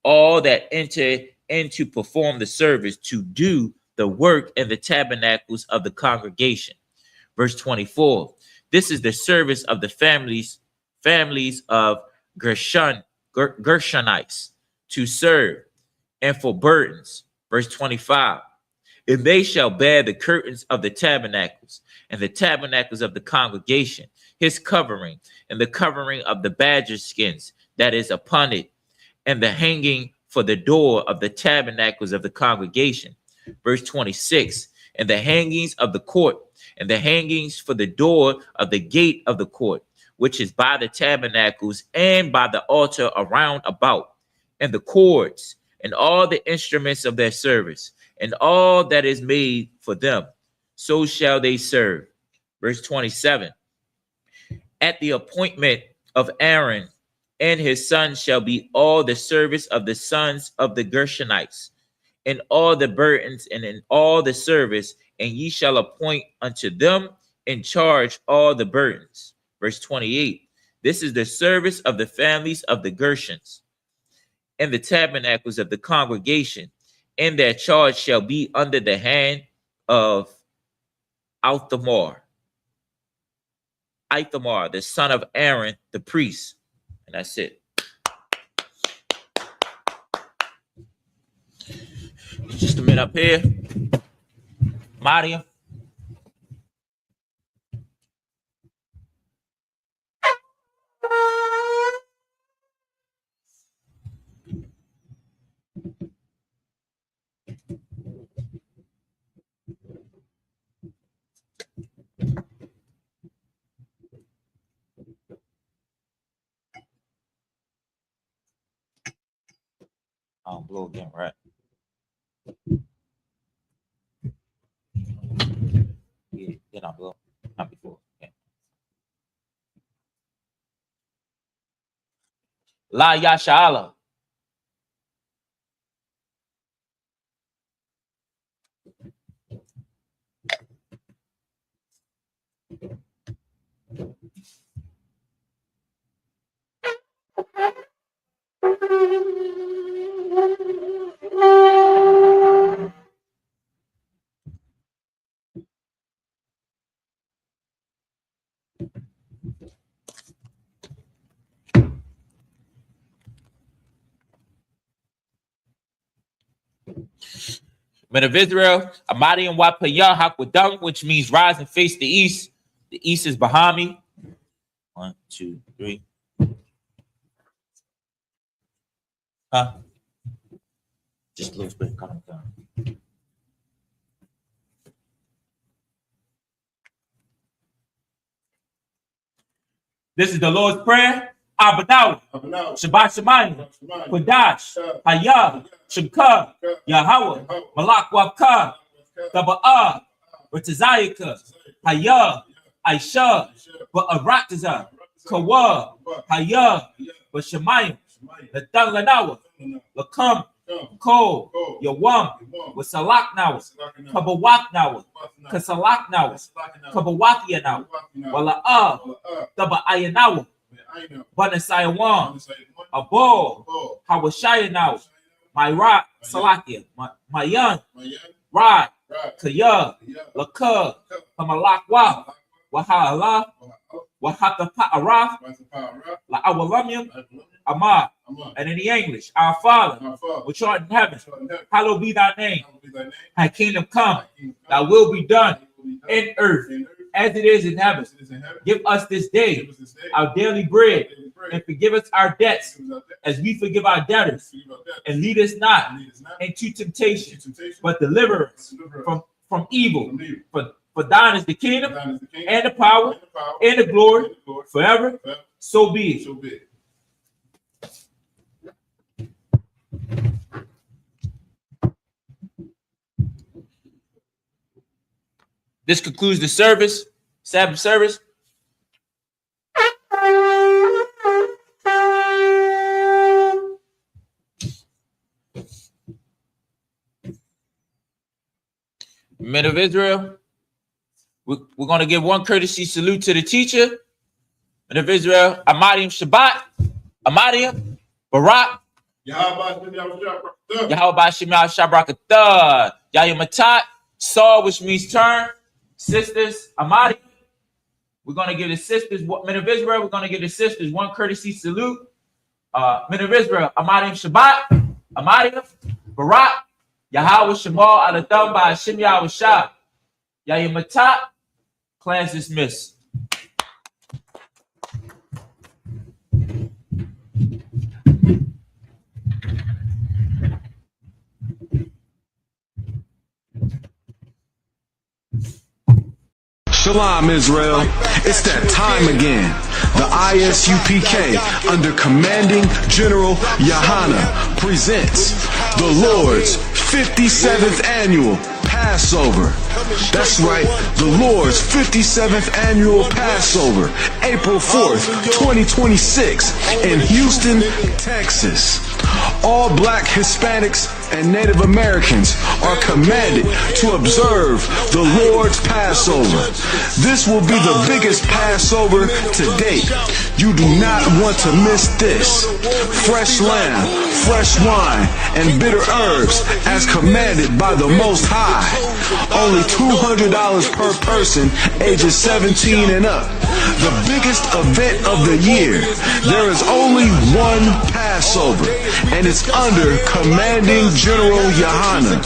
all that enter in to perform the service, to do the work in the tabernacles of the congregation. Verse 24. This is the service of the families of Gershonites to serve, and for burdens. Verse 25. And they shall bear the curtains of the tabernacles and the tabernacles of the congregation, his covering, and the covering of the badger skins that is upon it, and the hanging for the door of the tabernacles of the congregation. Verse 26. And the hangings of the court, and the hangings for the door of the gate of the court, which is by the tabernacles and by the altar around about, and the cords, and all the instruments of their service, and all that is made for them, so shall they serve. Verse 27. At the appointment of Aaron and his sons shall be all the service of the sons of the Gershonites, and all the burdens, and in all the service, and ye shall appoint unto them in charge all the burdens. Verse 28. This is the service of the families of the Gershons, and the tabernacles of the congregation, and their charge shall be under the hand of Ithamar, the son of Aaron, the priest. And that's it. Just a minute up here. Maria. I'll blow again, right? Yeah, then I'll blow. Not before. Okay. La Yashala. Men of Israel, Amadi and Wapayah Hakwadam, which means rise and face the east. The east is behind me. 1, 2, 3. Just a little bit coming down. This is the Lord's Prayer. Abadaw, Shabbat Shemayim, Kodash, Hayah, Shemka, Yahweh, Malak Wabka, Taba'ah, Ratazayaka, Hayah, Aisha, Ba'arakazah, Kawa, Hayah, Bashemayim, Latan Lanawa, Lakam, Ko, Yawam, Wasalak Nawa, Kabawak Nawa, Kasalak Nawa, Kabawakia Nawa, Wala'ah, Taba'ayanawa, Banasayawan, Abo, Hawashaya now, my rock, Salakia, my young, Rod, Kaya, Laka, Hamalakwa, Wahala, Wahata Pa'araf, La Awalamyam, Amar, and in the English, our Father, which art in heaven, hallowed be thy name. Thy kingdom come, thy will be done in earth as it is in heaven. Give us this day our daily bread, and forgive us our debts as we forgive our debtors. And lead us not into temptation, but deliver us from evil. For thine is the kingdom and the power and the glory forever. So be it. This concludes the service, Sabbath service. Men of Israel, we're going to give one courtesy salute to the teacher. Men of Israel, Amadim Shabbat, Amadim, Barak, Yahweh Shemel Shabrakatah, Yahya Matat, Saw, which means turn. Sisters, Amadim. We're going to give the sisters, men of Israel, we're going to give the sisters one courtesy salute. Men of Israel, Amadim Shabbat, Amadim, Barak, Yahweh Shemal Alatham by Hashem Yahweh Shah. Yahya Matat, class dismissed. Shalom, Israel. It's that time again. The ISUPK, under Commanding General Yahana, presents the Lord's 57th Annual Passover. That's right, the Lord's 57th Annual Passover, April 4th, 2026, in Houston, Texas. All Black, Hispanics, and Native Americans are commanded to observe the Lord's Passover. This will be the biggest Passover to date. You do not want to miss this. Fresh lamb, fresh wine, and bitter herbs as commanded by the Most High. Only $200 per person ages 17 and up. The biggest event of the year. There is only one Passover, and it's under Commanding General Yahana.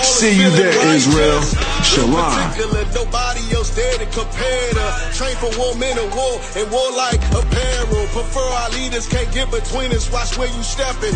See you there, Israel. Shalom. Nobody else there to compare to. Train for war, men of war, and war like apparel. Prefer our leaders, can't get between us. Watch where you stepping.